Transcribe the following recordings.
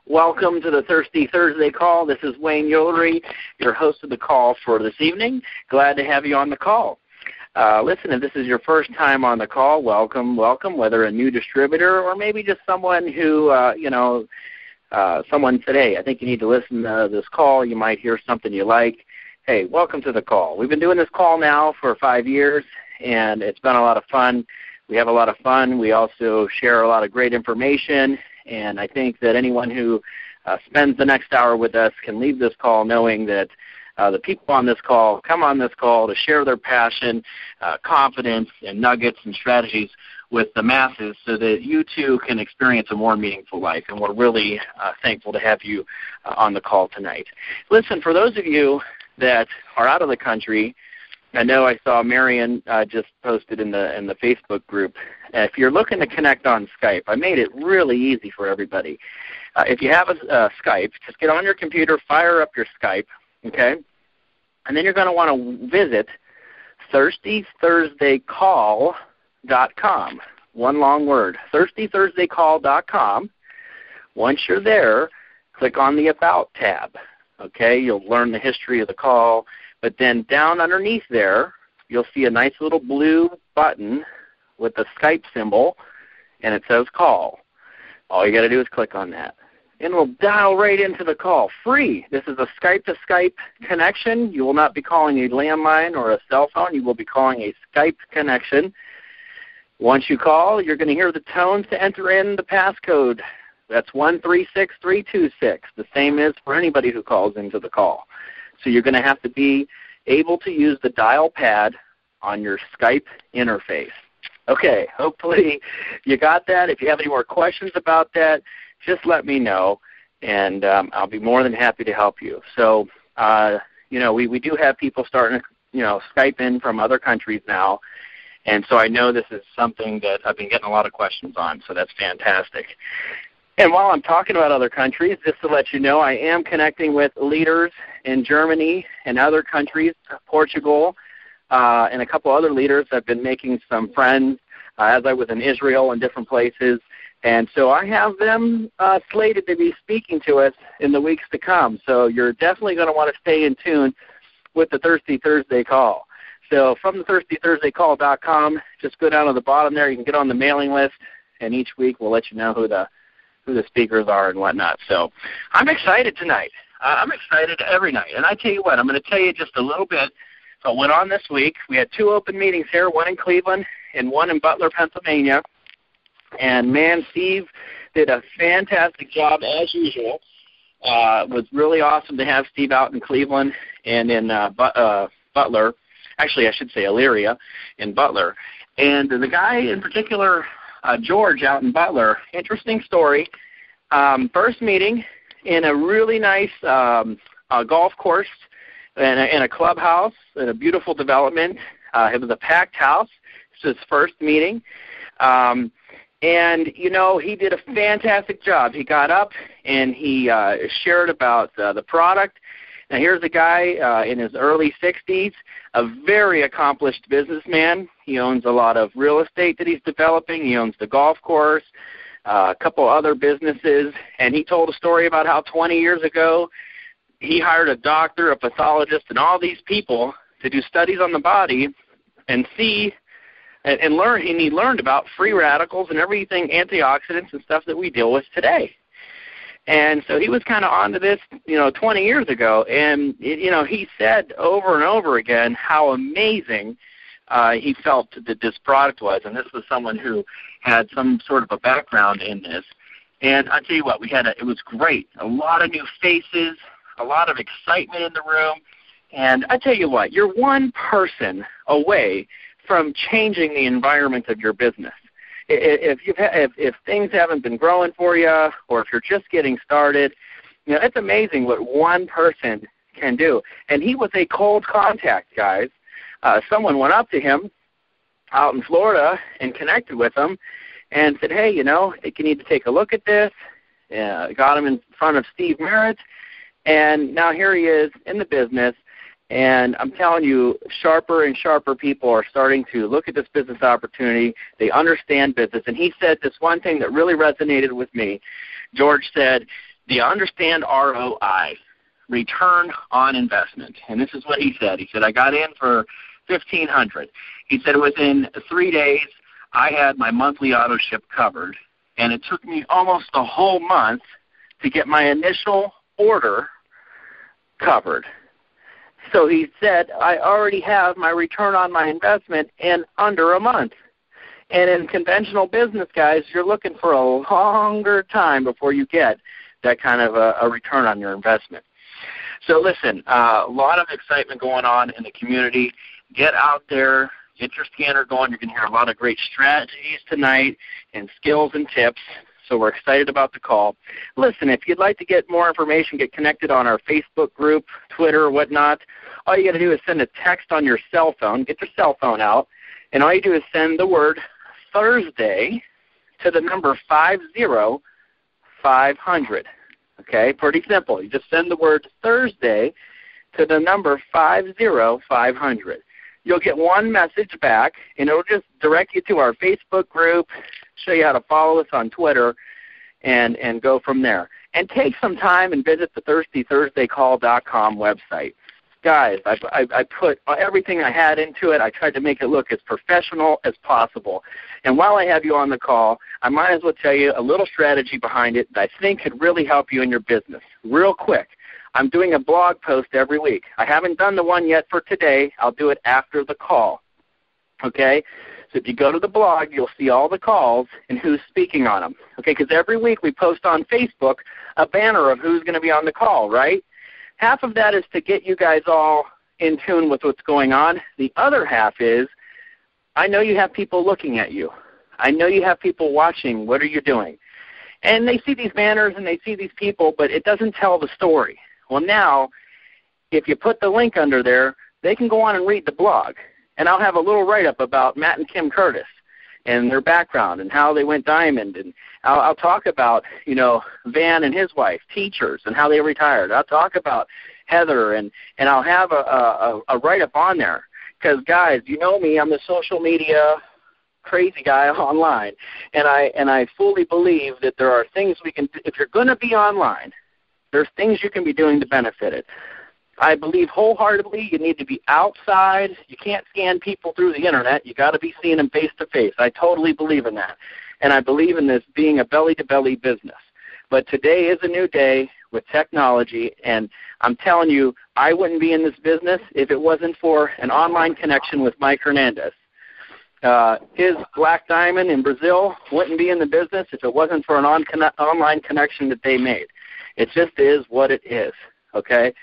Welcome to the Thirsty Thursday call. This is Wayne Yodery, your host of the call for this evening. Glad to have you on the call. Listen, if this is your first time on the call, welcome, whether a new distributor or maybe just someone who, someone said, hey, I think you need to listen to this call. You might hear something you like. Hey, welcome to the call. We've been doing this call now for 5 years, and it's been a lot of fun. We have a lot of fun. We also share a lot of great information, and I think that anyone who spends the next hour with us can leave this call knowing that the people on this call come on this call to share their passion, confidence, and nuggets and strategies with the masses so that you too can experience a more meaningful life. And we're really thankful to have you on the call tonight. Listen, for those of you that are out of the country, I know I saw Marion just posted in the Facebook group. If you're looking to connect on Skype, I made it really easy for everybody. If you have a Skype, just get on your computer, fire up your Skype, okay? And then you're going to want to visit thirstythursdaycall.com. One long word, thirstythursdaycall.com. Once you're there, click on the About tab, okay? You'll learn the history of the call. But then down underneath there, you'll see a nice little blue button with the Skype symbol, and it says call. All you got to do is click on that. And it'll dial right into the call, free. This is a Skype-to-Skype connection. You will not be calling a landline or a cell phone. You will be calling a Skype connection. Once you call, you're going to hear the tones to enter in the passcode. That's 136326. The same is for anybody who calls into the call. So you're going to have to be able to use the dial pad on your Skype interface. Okay, hopefully you got that. If you have any more questions about that, just let me know, and I'll be more than happy to help you. So, we do have people starting to, Skype in from other countries now, and so I know this is something that I've been getting a lot of questions on, so that's fantastic. And while I'm talking about other countries, just to let you know, I am connecting with leaders in Germany and other countries, Portugal, and a couple other leaders. I've been making some friends as I was in Israel and different places. And so I have them slated to be speaking to us in the weeks to come. So you're definitely going to want to stay in tune with the Thirsty Thursday call. So from the thirstythursdaycall.com, just go down to the bottom there. You can get on the mailing list, and each week we'll let you know who the speakers are and whatnot. So I'm excited tonight. I'm excited every night. And I tell you what, I'm going to tell you just a little bit what went on this week. We had 2 open meetings here, one in Cleveland and one in Butler, Pennsylvania. And, man, Steve did a fantastic job as usual. It was really awesome to have Steve out in Cleveland and in Butler. Actually, I should say Elyria in Butler. And the guy in particular, George out in Butler, interesting story. First meeting in a really nice golf course in a clubhouse in a beautiful development. It was a packed house. It was his first meeting. And, he did a fantastic job. He got up and he shared about the product. Now, here's a guy in his early 60s, a very accomplished businessman. He owns a lot of real estate that he's developing. He owns the golf course, a couple other businesses. And he told a story about how 20 years ago he hired a doctor, a pathologist, and all these people to do studies on the body and see and learn. And he learned about free radicals and everything, antioxidants and stuff that we deal with today. And so he was kind of onto this, 20 years ago. And, he said over and over again how amazing he felt that this product was. And this was someone who had some sort of a background in this. And I'll tell you what, it was great. A lot of new faces, a lot of excitement in the room. And I tell you what, you're one person away from changing the environment of your business. If things haven't been growing for you, or if you're just getting started, it's amazing what one person can do. And he was a cold contact, guys. Someone went up to him out in Florida and connected with him and said, hey, you need to take a look at this. Got him in front of Steve Merritt, and now here he is in the business. And I'm telling you, sharper and sharper people are starting to look at this business opportunity. They understand business. And he said this one thing that really resonated with me. George said, Do you understand ROI, return on investment? And this is what he said. He said, I got in for $1,500. He said within 3 days, I had my monthly auto ship covered, and it took me almost a whole month to get my initial order covered. So he said, I already have my return on my investment in under a month. And in conventional business, guys, you're looking for a longer time before you get that kind of a return on your investment. So listen, a lot of excitement going on in the community. Get out there, get your scanner going. You're going to hear a lot of great strategies tonight and skills and tips. So we're excited about the call. Listen, if you'd like to get more information, get connected on our Facebook group, Twitter, whatnot, all you got to do is send a text on your cell phone. Get your cell phone out, and all you do is send the word Thursday to the number 50500. Okay, pretty simple. You just send the word Thursday to the number 50500. You'll get one message back, and it'll just direct you to our Facebook group, show you how to follow us on Twitter, and go from there. And take some time and visit the ThirstyThursdayCall.com website. Guys, I put everything I had into it. I tried to make it look as professional as possible. And while I have you on the call, I might as well tell you a little strategy behind it that I think could really help you in your business. Real quick, I'm doing a blog post every week. I haven't done the one yet for today. I'll do it after the call. Okay? So if you go to the blog, you'll see all the calls and who's speaking on them. Okay? Because every week we post on Facebook a banner of who's going to be on the call, right? Half of that is to get you guys all in tune with what's going on. The other half is I know you have people looking at you. I know you have people watching. What are you doing? And they see these banners and they see these people, but it doesn't tell the story. Well, now, if you put the link under there, they can go on and read the blog. And I'll have a little write-up about Matt and Kim Curtis and their background and how they went diamond. And I'll talk about, Van and his wife, teachers, and how they retired. I'll talk about Heather, and I'll have a write-up on there. Because, guys, you know me, I'm the social media crazy guy online. And I fully believe that there are things we can do. If you're going to be online, there's things you can be doing to benefit it. I believe wholeheartedly you need to be outside. You can't scan people through the Internet. You got to be seeing them face-to-face. I totally believe in that. And I believe in this being a belly-to-belly business. But today is a new day with technology, and I'm telling you, I wouldn't be in this business if it wasn't for an online connection with Mike Hernandez. His Black Diamond in Brazil wouldn't be in the business if it wasn't for an online connection that they made. It just is what it is, okay?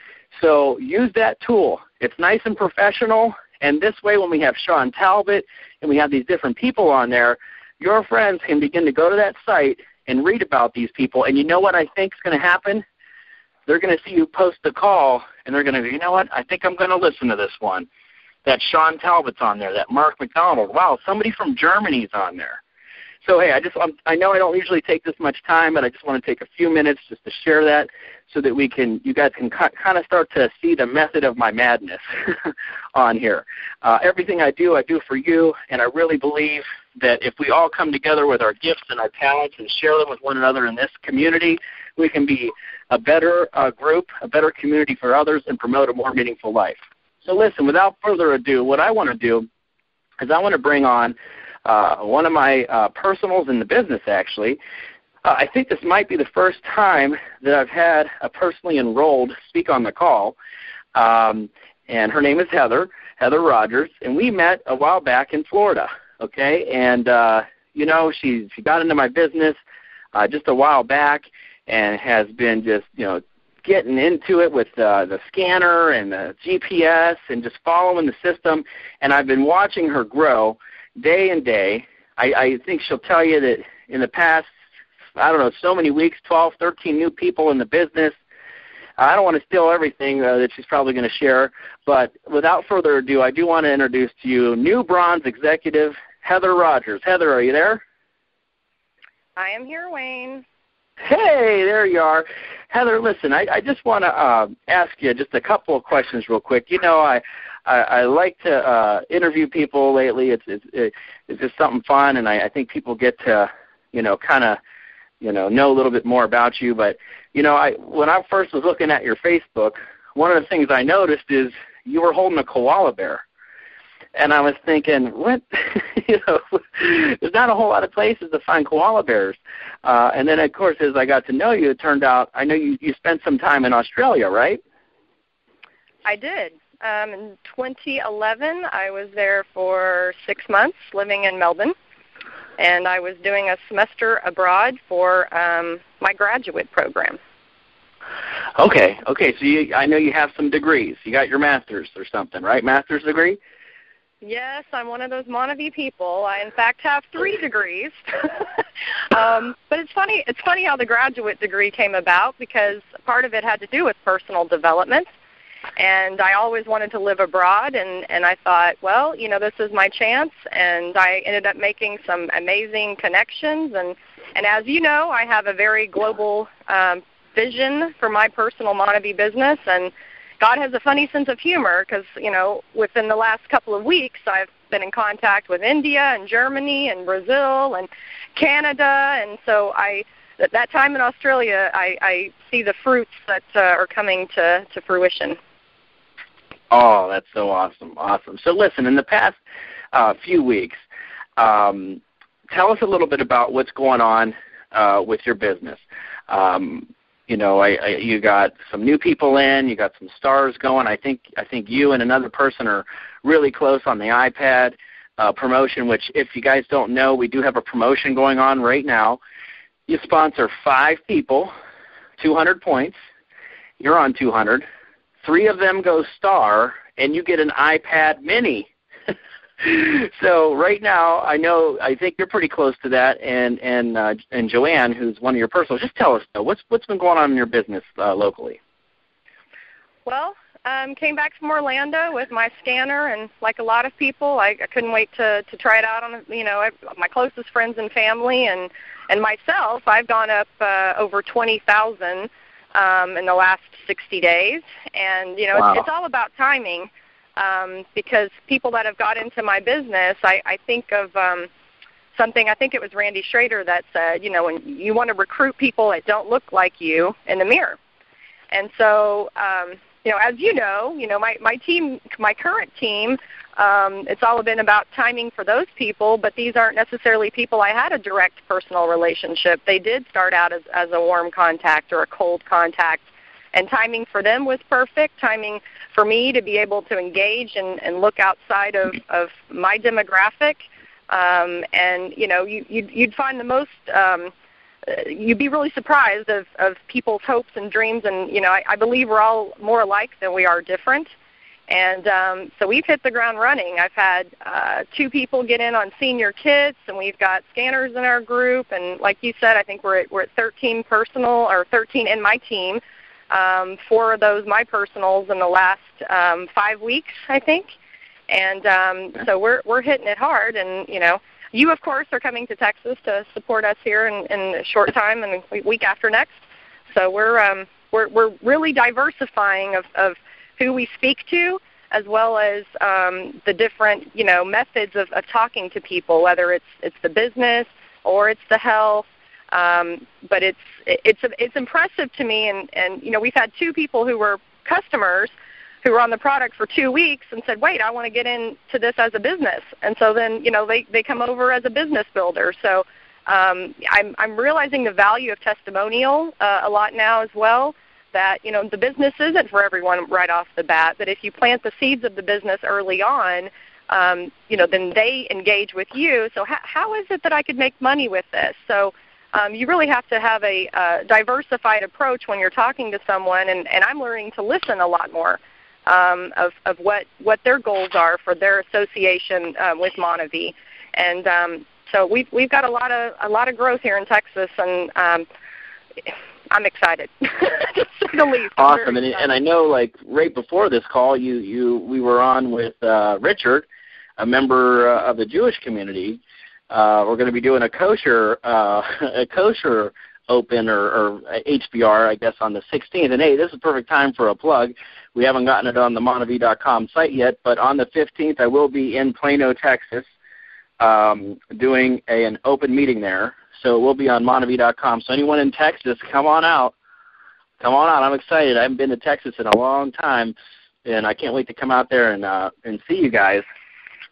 So use that tool. It's nice and professional, and this way when we have Sean Talbot and we have these different people on there, your friends can begin to go to that site and read about these people. And you know what I think is going to happen? They're going to see you post the call, and they're going to go, you know what, I think I'm going to listen to this one. That Sean Talbot's on there, that Mark McDonald. Wow, somebody from Germany's on there. So, hey, I know I don't usually take this much time, but I just want to take a few minutes just to share that so that you guys can kind of start to see the method of my madness on here. Everything I do for you, and I really believe that if we all come together with our gifts and our talents and share them with one another in this community, we can be a better group, a better community for others, and promote a more meaningful life. So listen, without further ado, what I want to do is I want to bring on one of my personals in the business, actually. I think this might be the first time that I've had a personally enrolled speak on the call, and her name is Heather Rogers, and we met a while back in Florida, okay? And, she got into my business just a while back and has been just, getting into it with the scanner and the GPS and just following the system, and I've been watching her grow day and day. I think she'll tell you that in the past, so many weeks, 12, 13 new people in the business. I don't want to steal everything that she's probably going to share, but without further ado, I do want to introduce to you new bronze executive, Heather Rogers. Heather, are you there? I am here, Wayne. Hey, there you are. Heather, listen, I just want to ask you just a couple of questions real quick. I like to interview people lately. It's just something fun, and I think people get to, kind of know a little bit more about you. But, when I first was looking at your Facebook, one of the things I noticed is you were holding a koala bear. And I was thinking, what? There's not a whole lot of places to find koala bears. And then, of course, as I got to know you, it turned out, I know you spent some time in Australia, right? I did. In 2011, I was there for 6 months living in Melbourne, and I was doing a semester abroad for my graduate program. Okay. So I know you have some degrees. You got your master's or something, right? Master's degree? Yes, I'm one of those Monavie people. I, in fact, have 3 degrees. But it's funny how the graduate degree came about, because part of it had to do with personal development. And I always wanted to live abroad, and I thought, well, this is my chance. And I ended up making some amazing connections. And as you know, I have a very global vision for my personal Monavie business. And God has a funny sense of humor, because, within the last couple of weeks, I've been in contact with India and Germany and Brazil and Canada. And so at that time in Australia, I see the fruits that are coming to fruition. Oh, that's so awesome. So listen, in the past few weeks, tell us a little bit about what's going on with your business. You got some new people in, you got some stars going. I think you and another person are really close on the iPad promotion, which, if you guys don't know, we do have a promotion going on right now. You sponsor 5 people, 200 points. You're on 200. 3 of them go star, and you get an iPad mini. So right now, I think you're pretty close to that. And Joanne, who's one of your personals, just tell us, though, what's been going on in your business locally? Well, came back from Orlando with my scanner, and like a lot of people, I couldn't wait to try it out on my closest friends and family, and myself. I've gone up over 20,000 in the last 60 days, and wow. It's all about timing. Because people that have got into my business, I think of something, I think it was Randy Schrader that said, when you want to recruit people that don't look like you in the mirror. And so, as my team, my current team, it's all been about timing for those people, but these aren't necessarily people I had a direct personal relationship. They did start out as a warm contact or a cold contact. And timing for them was perfect. Timing for me to be able to engage and look outside of my demographic. You'd find the most, you'd be really surprised of people's hopes and dreams. And, I believe we're all more alike than we are different. And so we've hit the ground running. I've had 2 people get in on senior kits, and we've got scanners in our group. And like you said, I think we're at 13 personal, or 13 in my team. 4 of those my personals in the last 5 weeks, I think, and so we're hitting it hard. And you of course are coming to Texas to support us here in a short time, and a week after next. So we're really diversifying of who we speak to, as well as the different methods of talking to people, whether it's the business or it's the health. But it's impressive to me, and we've had 2 people who were customers who were on the product for 2 weeks and said, wait, I want to get into this as a business. And so then they come over as a business builder. So I'm realizing the value of testimonial a lot now as well. That the business isn't for everyone right off the bat. That if you plant the seeds of the business early on, then they engage with you. So how is it that I could make money with this? So you really have to have a diversified approach when you're talking to someone, and I'm learning to listen a lot more of what their goals are for their association with Monavie. And so we've got a lot of growth here in Texas, and I'm excited, to say the least. Awesome, and I know, like, right before this call, we were on with Richard, a member of the Jewish community. We're going to be doing a kosher open or HBR, I guess, on the 16th. And, hey, this is a perfect time for a plug. We haven't gotten it on the Monavie.com site yet, but on the 15th I will be in Plano, Texas, doing an open meeting there. so it will be on Monavie.com. So anyone in Texas, come on out. Come on out. I'm excited. I haven't been to Texas in a long time, and I can't wait to come out there and see you guys.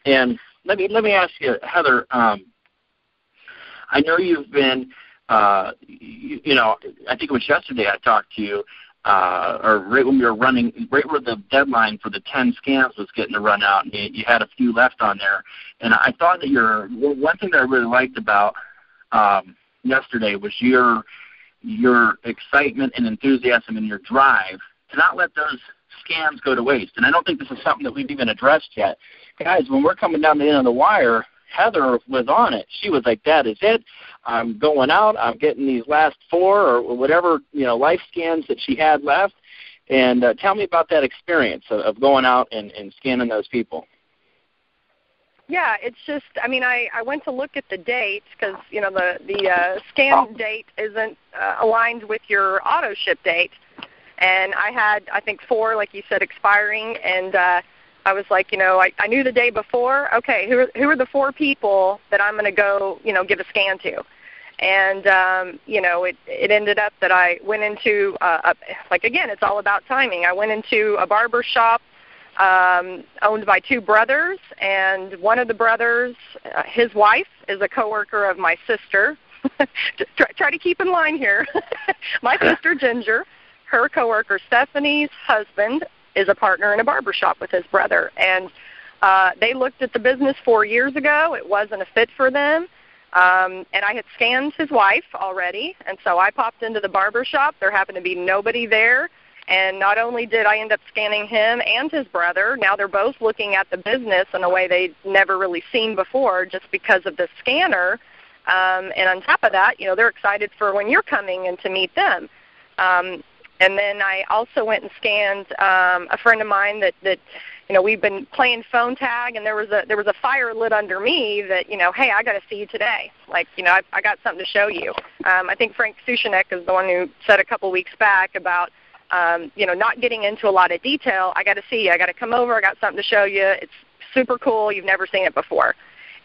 And let me ask you, Heather. I know you've been, I think it was yesterday I talked to you, or right when we were running, right where the deadline for the 10 scans was getting to run out, and you had a few left on there. And I thought that one thing that I really liked about yesterday was your excitement and enthusiasm and your drive to not let those scans go to waste. And I don't think this is something that we've even addressed yet. Guys, when we're coming down the end of the wire, Heather was on it. She was like, that is it. I'm going out. I'm getting these last 4 or whatever, life scans that she had left. And tell me about that experience of going out and scanning those people. Yeah, it's just, I went to look at the date because, the scan date isn't aligned with your auto ship date. And I had, I think, 4, like you said, expiring. And I was like, I knew the day before, okay, who are the 4 people that I'm going to go, give a scan to? And, it ended up that I went into, again, it's all about timing. I went into a barber shop owned by 2 brothers, and one of the brothers, his wife, is a coworker of my sister. Try to keep in line here. My sister, Ginger, her coworker, Stephanie's husband, is a partner in a barber shop with his brother. And they looked at the business 4 years ago. It wasn't a fit for them. And I had scanned his wife already, and so I popped into the barber shop. There happened to be nobody there. And not only did I end up scanning him and his brother, now they're both looking at the business in a way they'd never really seen before just because of the scanner. And on top of that, they're excited for when you're coming and to meet them. And then I also went and scanned a friend of mine that we've been playing phone tag, and there was a fire lit under me that, hey, I got to see you today. I got something to show you. I think Frank Sushinek is the one who said a couple weeks back about, not getting into a lot of detail. I got to see you. I got to come over. I got something to show you. It's super cool. You've never seen it before.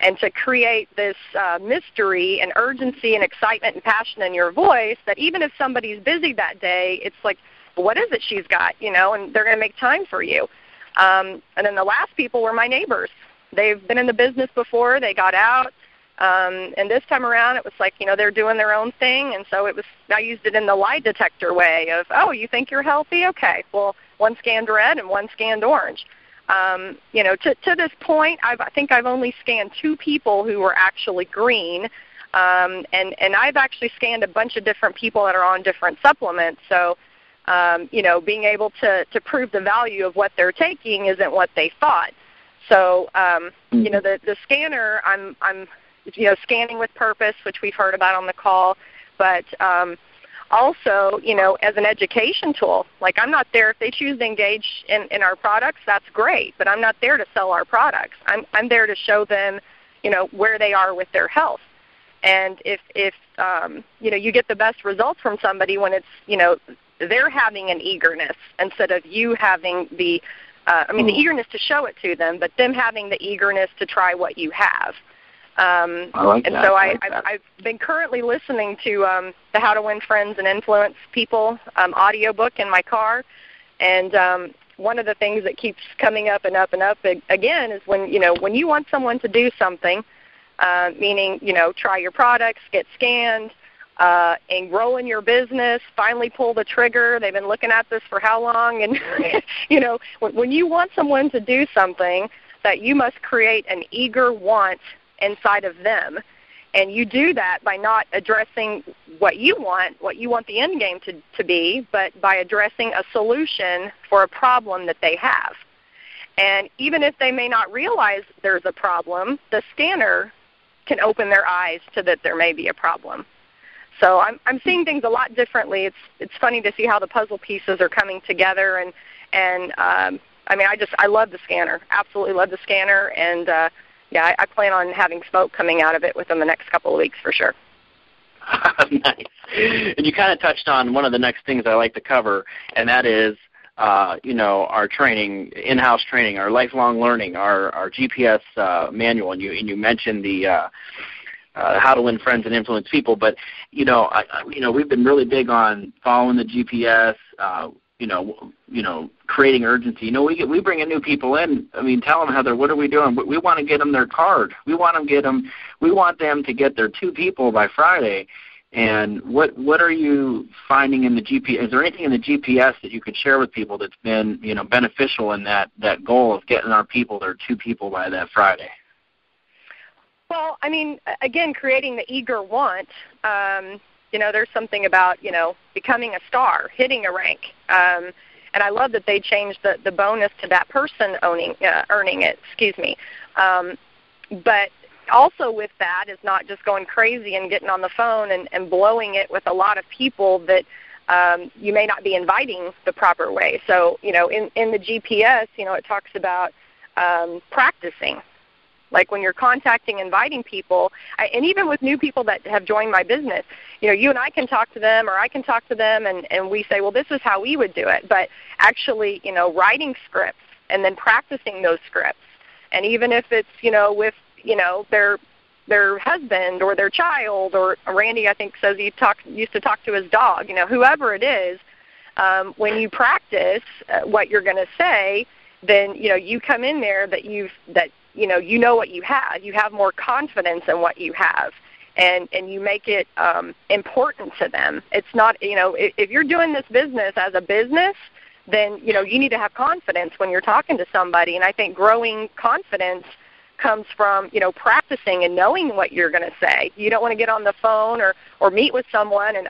And to create this mystery and urgency and excitement and passion in your voice that even if somebody's busy that day, it's like, well, what is it she's got, and they're going to make time for you. And then the last people were my neighbors. They've been in the business before. They got out. And this time around, it was like, they're doing their own thing. And so I used it in the lie detector way of, oh, you think you're healthy? Okay. Well, one scanned red and one scanned orange. To this point, I think I've only scanned 2 people who were actually green. And I've actually scanned a bunch of different people that are on different supplements. So, being able to prove the value of what they're taking isn't what they thought. So, the scanner, I'm scanning with purpose, which we've heard about on the call, but also, as an education tool. Like, I'm not there, if they choose to engage in our products, that's great, but I'm not there to sell our products. I'm there to show them, where they are with their health. And if you get the best results from somebody when it's, they're having an eagerness instead of you having the eagerness to show it to them, but them having the eagerness to try what you have. So I've been currently listening to the How to Win Friends and Influence People audiobook in my car, and one of the things that keeps coming up and up and up again is when you want someone to do something, meaning try your products, get scanned, and grow in your business, finally pull the trigger. They've been looking at this for how long? And when you want someone to do something, that you must create an eager want inside of them. And you do that by not addressing what you want the end game to be, but by addressing a solution for a problem that they have. And even if they may not realize there's a problem, the scanner can open their eyes to that there may be a problem. So I'm seeing things a lot differently. It's funny to see how the puzzle pieces are coming together, and I love the scanner. Absolutely love the scanner, and I plan on having smoke coming out of it within the next couple of weeks for sure. Nice. And you kind of touched on one of the next things I like to cover, and that is our training, in-house training, our lifelong learning, our GPS manual, and you mentioned the how to win friends and influence people. But, we've been really big on following the GPS, creating urgency. We bring in new people in. I mean, tell them, Heather, what are we doing? We want to get them their card. We want them to get their 2 people by Friday. And what are you finding in the GPS? Is there anything in the GPS that you could share with people that's been, beneficial in that goal of getting our people their 2 people by that Friday? Well, I mean, again, creating the eager want, there's something about, becoming a star, hitting a rank. And I love that they changed the bonus to that person earning it, but also with that is not just going crazy and getting on the phone and blowing it with a lot of people that you may not be inviting the proper way. So, in the GPS, it talks about practicing. Like when you're contacting, inviting people, and even with new people that have joined my business, you and I can talk to them, or I can talk to them, and we say, well, this is how we would do it. But actually, writing scripts and then practicing those scripts. And even if it's, with, their husband or their child, or Randy, I think, says he used to talk to his dog, whoever it is, when you practice what you're going to say, then, you come in there that you know what you have. You have more confidence in what you have, and you make it important to them. It's not, if you're doing this business as a business, then, you need to have confidence when you're talking to somebody. And I think growing confidence comes from, practicing and knowing what you're going to say. You don't want to get on the phone or meet with someone and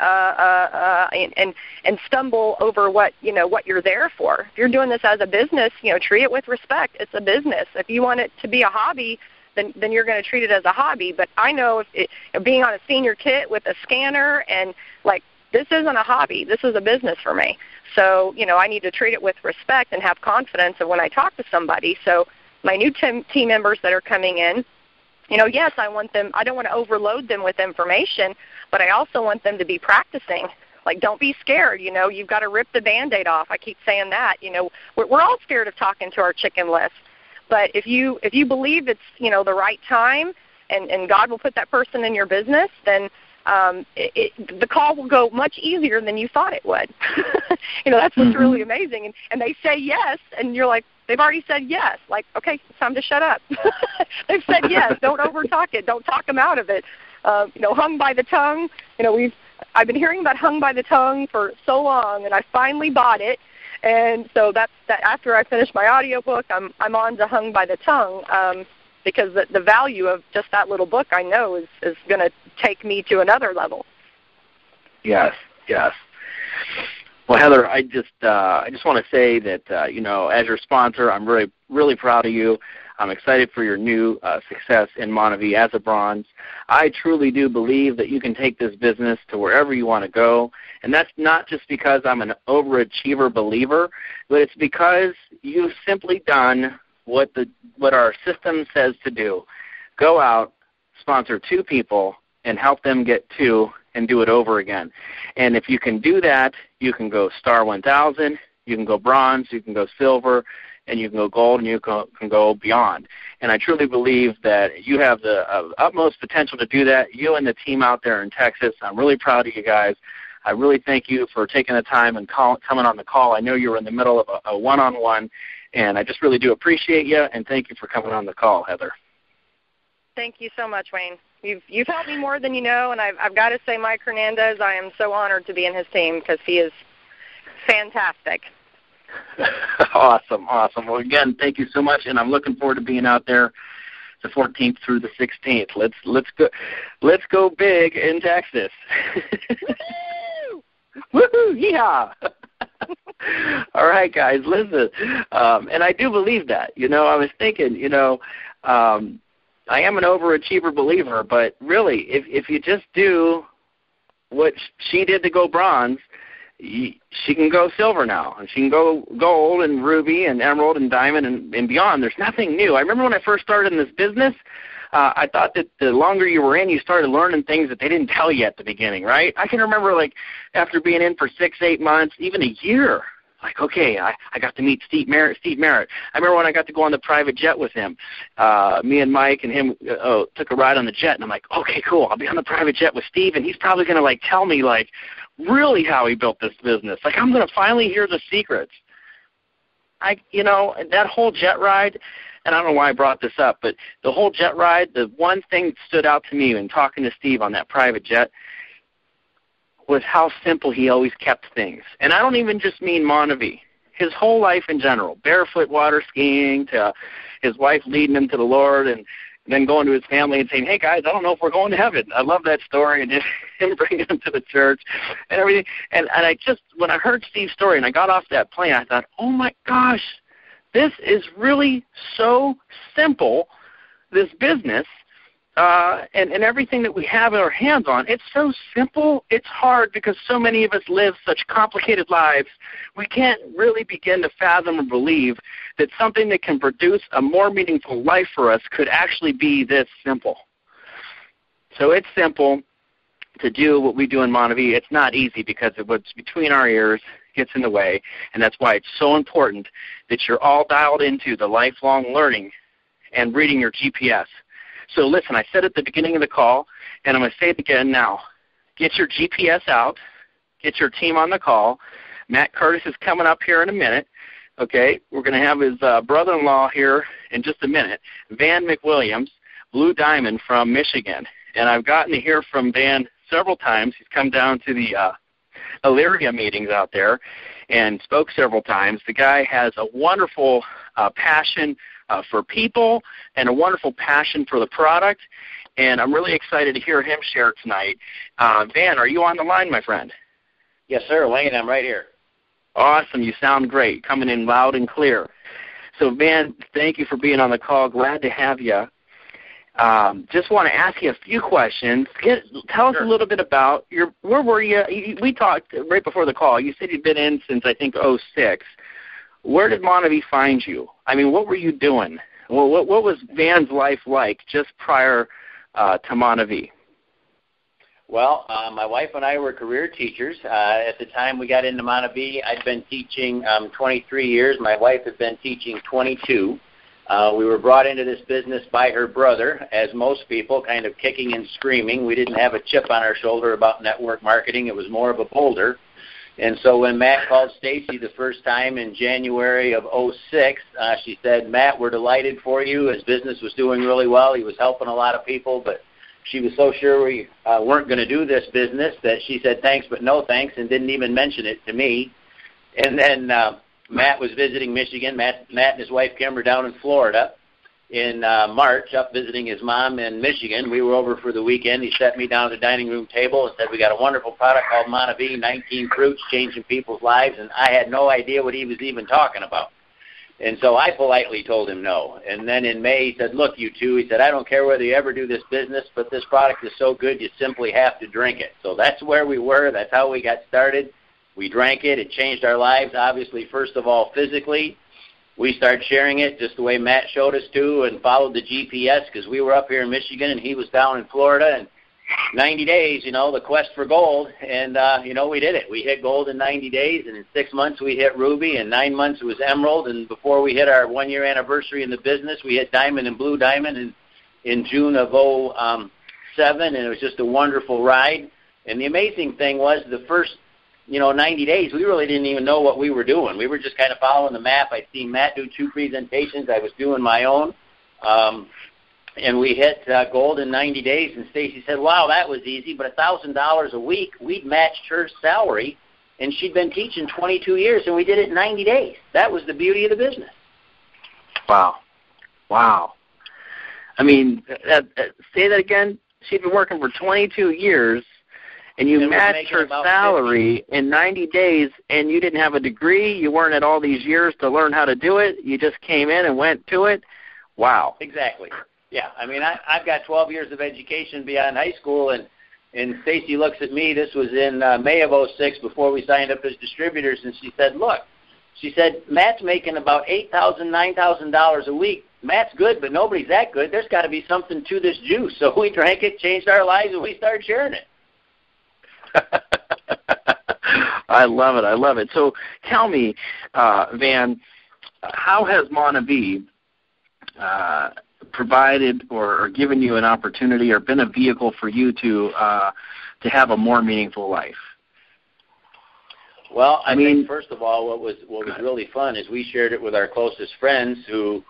stumble over what you're there for. If you're doing this as a business, treat it with respect. It's a business. If you want it to be a hobby, then you're going to treat it as a hobby. But I know being on a senior kit with a scanner and this isn't a hobby. This is a business for me. So, I need to treat it with respect and have confidence of when I talk to somebody. So my new team members that are coming in, yes, I want them, I don't want to overload them with information, but I also want them to be practicing. Don't be scared, you've got to rip the Band-Aid off. I keep saying that, we're all scared of talking to our chicken list. But if you believe it's, the right time and God will put that person in your business, then the call will go much easier than you thought it would. That's what's really amazing. And they say yes, and you're like, they've already said yes. Okay, it's time to shut up. They've said yes. Don't overtalk it. Don't talk them out of it. Hung by the tongue. I've been hearing about hung by the tongue for so long, and I finally bought it. And so that's that. After I finish my audiobook, I'm on to hung by the tongue. Because the value of just that little book, I know, is going to take me to another level. Yes. Well, Heather, I just want to say that as your sponsor, I'm really, really proud of you. I'm excited for your new success in Monavie as a bronze. I truly do believe that you can take this business to wherever you want to go, and that's not just because I'm an overachiever believer, but it's because you've simply done what our system says to do. Go out, sponsor 2 people, and help them get 2 and do it over again. And if you can do that, you can go star 1,000, you can go bronze, you can go silver, and you can go gold, and you can go beyond. And I truly believe that you have the utmost potential to do that, you and the team out there in Texas. I'm really proud of you guys. I really thank you for taking the time and coming on the call. I know you were in the middle of a one-on-one, and I just really do appreciate you, and thank you for coming on the call, Heather. Thank you so much, Wayne. You've helped me more than you know, and I've got to say, Mike Hernandez, I am so honored to be in his team because he is fantastic. Awesome. Well, again, thank you so much, and I'm looking forward to being out there the 14th through the 16th. Let's go big in Texas. Woohoo! Yeehaw! All right, guys, listen. And I do believe that. I was thinking, I am an overachiever believer, but really, if you just do what she did to go bronze, she can go silver now, and she can go gold and ruby and emerald and diamond and beyond. There's nothing new. I remember when I first started in this business, I thought that the longer you were in, you started learning things that they didn't tell you at the beginning, right? I can remember, after being in for 6-8 months, even a year, Like, okay, I got to meet Steve Merritt. I remember when I got to go on the private jet with him. Me and Mike and him took a ride on the jet, and I'm like, okay, cool. I'll be on the private jet with Steve, and he's probably going to, like, tell me, like, really how he built this business. Like, I'm going to finally hear the secrets. That whole jet ride, and I don't know why I brought this up, but the whole jet ride, the one thing that stood out to me when talking to Steve on that private jet was how simple he always kept things. And I don't even just mean Montevideo. His whole life in general, barefoot water skiing, to his wife leading him to the Lord, and then going to his family and saying, hey, guys, I don't know if we're going to heaven. I love that story, and him bringing him to the church and everything. And I just, when I heard Steve's story and I got off that plane, I thought, oh, my gosh, this is really so simple, this business. And everything that we have our hands on, it's so simple. It's hard because so many of us live such complicated lives. We can't really begin to fathom or believe that something that can produce a more meaningful life for us could actually be this simple. So it's simple to do what we do in Montevideo. It's not easy because of what's between our ears gets in the way, and that's why it's so important that you're all dialed into the lifelong learning and reading your GPS. So listen, I said at the beginning of the call, and I'm going to say it again now. Get your GPS out. Get your team on the call. Matt Curtis is coming up here in a minute. Okay, we're going to have his brother-in-law here in just a minute, Van McWilliams, Blue Diamond from Michigan. And I've gotten to hear from Van several times. He's come down to the Illyria meetings out there and spoke several times. The guy has a wonderful passion for people and a wonderful passion for the product, and I'm really excited to hear him share tonight. Van, are you on the line, my friend? Yes, sir. Wayne, I'm right here. Awesome. You sound great, coming in loud and clear. So, Van, thank you for being on the call. Glad to have you. Just want to ask you a few questions. Tell us a little bit about where were you? We talked right before the call. You said you'd been in since, I think, 2006. Where did Montevideo find you? I mean, what were you doing? Well, what was Van's life like just prior to Montevideo? Well, my wife and I were career teachers. At the time we got into Montevideo, I'd been teaching 23 years. My wife had been teaching 22. We were brought into this business by her brother, as most people, kind of kicking and screaming. We didn't have a chip on our shoulder about network marketing. It was more of a boulder. And so when Matt called Stacie the first time in January of 2006, she said, Matt, we're delighted for you. His business was doing really well. He was helping a lot of people, but she was so sure we weren't going to do this business that she said thanks but no thanks and didn't even mention it to me. And then Matt was visiting Michigan. Matt and his wife Kim were down in Florida in March, up visiting his mom in Michigan. We were over for the weekend. He sat me down at the dining room table and said, we got a wonderful product called Montevideo, 19 fruits, changing people's lives, and I had no idea what he was even talking about. And so I politely told him no. And then in May he said, look, you two, he said, I don't care whether you ever do this business, but this product is so good you simply have to drink it. So that's where we were. That's how we got started. We drank it. It changed our lives, obviously, first of all, physically. We started sharing it just the way Matt showed us to and followed the GPS because we were up here in Michigan and he was down in Florida. And 90 days, the quest for gold. And, we did it. We hit gold in 90 days. And in 6 months, we hit ruby. In 9 months, it was emerald. And before we hit our 1-year anniversary in the business, we hit diamond and blue diamond in June of 2007. And it was just a wonderful ride. And the amazing thing was the first 90 days, we really didn't even know what we were doing. We were just kind of following the map. I'd seen Matt do 2 presentations. I was doing my own. And we hit gold in 90 days. And Stacie said, wow, that was easy. But $1,000 a week, we'd matched her salary. And she'd been teaching 22 years, and we did it in 90 days. That was the beauty of the business. Wow. I mean, say that again. She'd been working for 22 years. And you matched her salary in 90 days, and you didn't have a degree. You weren't at all these years to learn how to do it. You just came in and went to it. Wow. Exactly. Yeah. I mean, I've got 12 years of education beyond high school, and Stacie looks at me. This was in May of 2006 before we signed up as distributors, and she said, look, Matt's making about $8,000, $9,000 a week. Matt's good, but nobody's that good. There's got to be something to this juice. So we drank it, changed our lives, and we started sharing it. I love it. I love it. So tell me, Van, how has Monavie provided or given you an opportunity or been a vehicle for you to have a more meaningful life? Well, I think first of all, what was really fun is we shared it with our closest friends who,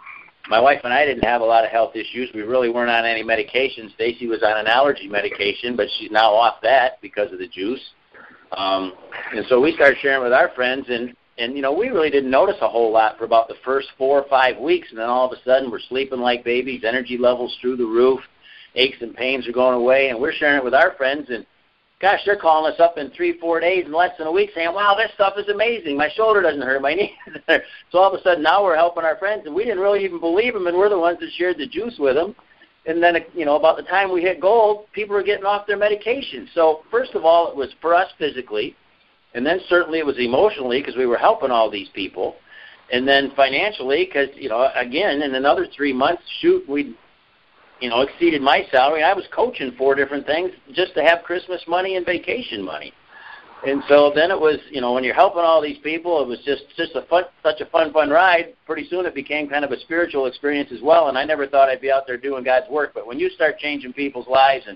my wife and I didn't have a lot of health issues. We really weren't on any medication. Stacie was on an allergy medication, but she's now off that because of the juice. And so we started sharing with our friends, and we really didn't notice a whole lot for about the first 4 or 5 weeks, and then all of a sudden we're sleeping like babies, energy levels through the roof, aches and pains are going away, and we're sharing it with our friends, and gosh, they're calling us up in 3-4 days in less than a week saying, wow, this stuff is amazing. My shoulder doesn't hurt, my knee doesn't hurt. So all of a sudden now we're helping our friends, and we didn't really even believe them, and we're the ones that shared the juice with them. And then, about the time we hit gold, people were getting off their medication. So first of all, it was for us physically, and then certainly it was emotionally because we were helping all these people. And then financially because, again, in another 3 months, we exceeded my salary. I was coaching 4 different things just to have Christmas money and vacation money. And so then it was, when you're helping all these people, it was just such a fun ride. Pretty soon it became kind of a spiritual experience as well, and I never thought I'd be out there doing God's work. But when you start changing people's lives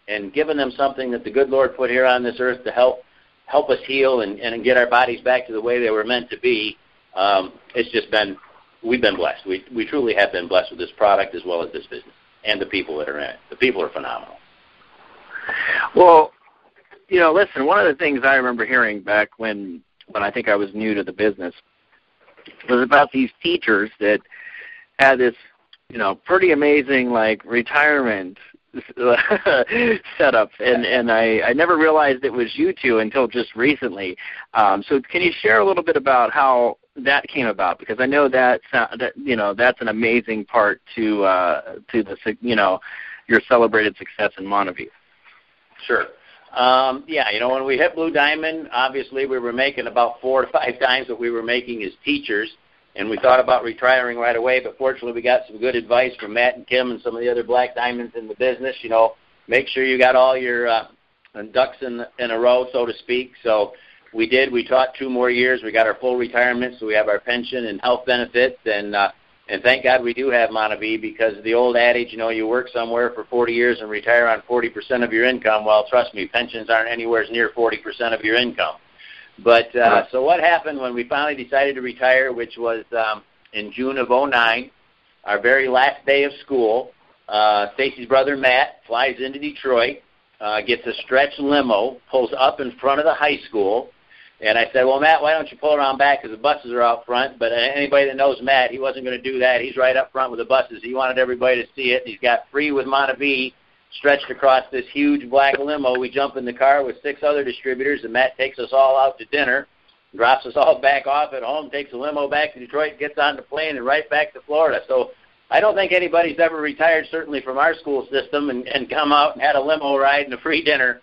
and giving them something that the good Lord put here on this earth to help us heal and get our bodies back to the way they were meant to be, it's just been, we've been blessed. We truly have been blessed with this product as well as this business and the people that are in it. The people are phenomenal. Well, listen, one of the things I remember hearing back when I think I was new to the business was about these teachers that had this, pretty amazing, retirement setup, and I never realized it was you two until just recently. So can you share a little bit about how that came about? Because I know that's an amazing part to your celebrated success in Monavie. Sure. When we hit Blue Diamond, obviously we were making about 4 to 5 times what we were making as teachers, and we thought about retiring right away, but fortunately we got some good advice from Matt and Kim and some of the other Black Diamonds in the business. Make sure you got all your ducks in a row, so to speak. So we did. We taught 2 more years. We got our full retirement, so we have our pension and health benefits, and thank God we do have Monavie, because the old adage, you work somewhere for 40 years and retire on 40% of your income. Well, trust me, pensions aren't anywhere near 40% of your income. But so what happened when we finally decided to retire, which was in June of 2009, our very last day of school, Stacie's brother Matt flies into Detroit, gets a stretch limo, pulls up in front of the high school. And I said, well, Matt, why don't you pull around back because the buses are out front? But anybody that knows Matt, he wasn't going to do that. He's right up front with the buses. He wanted everybody to see it. He's got Free with Monavie stretched across this huge black limo. We jump in the car with 6 other distributors, and Matt takes us all out to dinner, drops us all back off at home, takes a limo back to Detroit, gets on the plane, and right back to Florida. So I don't think anybody's ever retired, certainly from our school system, and come out and had a limo ride and a free dinner.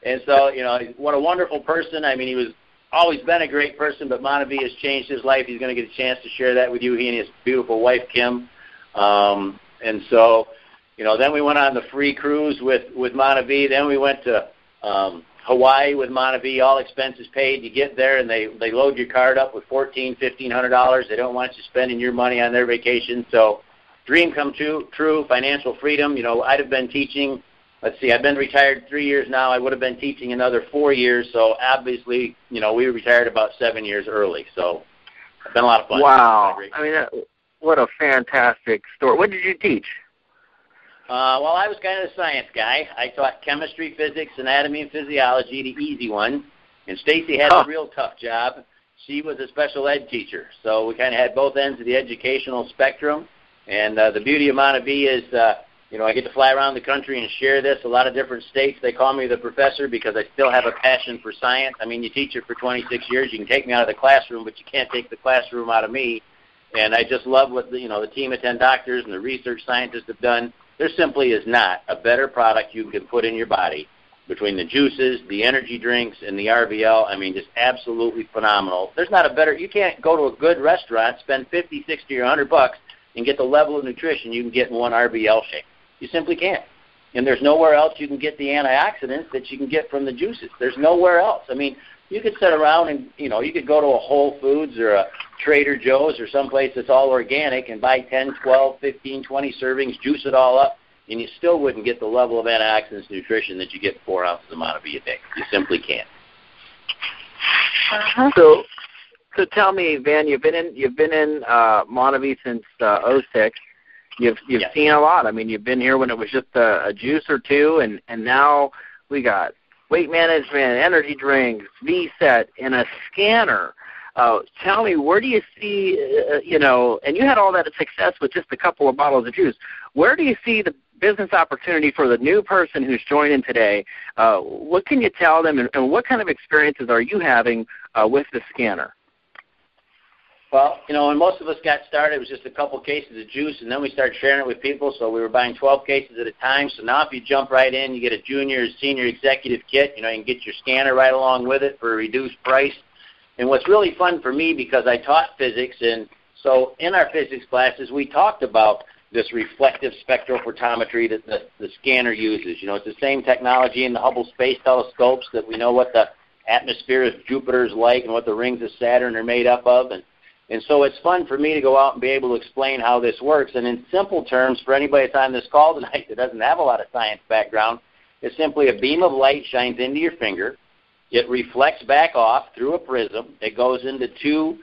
And so, what a wonderful person. I mean, he was always been a great person, but Monavie has changed his life. He's going to get a chance to share that with you, he and his beautiful wife, Kim. And so, then we went on the free cruise with Monavie. Then we went to Hawaii with Monavie, all expenses paid. You get there, and they load your card up with $1,400, $1,500. They don't want you spending your money on their vacation. So dream come true, financial freedom. I'd have been teaching. Let's see, I've been retired 3 years now. I would have been teaching another 4 years. So obviously, we retired about 7 years early. So it's been a lot of fun. Wow. I mean, what a fantastic story. What did you teach? Well, I was kind of the science guy. I taught chemistry, physics, anatomy, and physiology, the easy one. And Stacie had a real tough job. She was a special ed teacher. So we kind of had both ends of the educational spectrum. And the beauty of Monavie is, I get to fly around the country and share this. A lot of different states, they call me the professor because I still have a passion for science. I mean, you teach it for 26 years. You can take me out of the classroom, but you can't take the classroom out of me. And I just love what the team of 10 doctors and the research scientists have done. There simply is not a better product you can put in your body between the juices, the energy drinks, and the RVL. I mean, just absolutely phenomenal. There's not a better – you can't go to a good restaurant, spend $50, $60, or $100 and get the level of nutrition you can get in one RVL shake. You simply can't. And there's nowhere else you can get the antioxidants that you can get from the juices. There's nowhere else. I mean, you could sit around and, you could go to a Whole Foods or a Trader Joe's or someplace that's all organic and buy 10, 12, 15, 20 servings, juice it all up, and you still wouldn't get the level of antioxidants nutrition that you get 4 ounces of Monavie a day. You simply can't. So tell me, Van, you've been in Monavie since 06. You've seen a lot. I mean, you've been here when it was just a juice or two, and now we got weight management, energy drinks, V-Set, and a scanner. Tell me, where do you see, and you had all that success with just a couple of bottles of juice. Where do you see the business opportunity for the new person who's joining today? What can you tell them, and what kind of experiences are you having with the scanner? Well, when most of us got started, it was just a couple cases of juice, and then we started sharing it with people, so we were buying 12 cases at a time. So now if you jump right in, you get a junior or senior executive kit. You can get your scanner right along with it for a reduced price. And what's really fun for me, because I taught physics, and so in our physics classes, we talked about this reflective spectrophotometry that the scanner uses. It's the same technology in the Hubble Space Telescopes that we know what the atmosphere of Jupiter is like and what the rings of Saturn are made up of. And so it's fun for me to go out and be able to explain how this works. And in simple terms, for anybody that's on this call tonight that doesn't have a lot of science background, it's simply a beam of light shines into your finger. It reflects back off through a prism. It goes into 2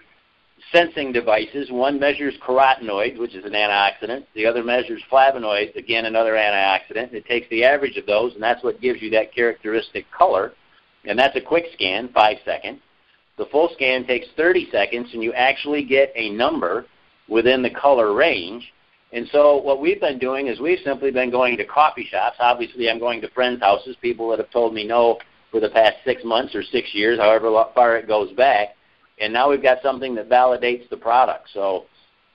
sensing devices. One measures carotenoids, which is an antioxidant. The other measures flavonoids, again, another antioxidant. It takes the average of those, and that's what gives you that characteristic color. And that's a quick scan, 5 seconds. The full scan takes 30 seconds, and you actually get a number within the color range. And so what we've been doing is we've simply been going to coffee shops. Obviously, I'm going to friends' houses, people that have told me no for the past 6 months or 6 years, however far it goes back. And now we've got something that validates the product. So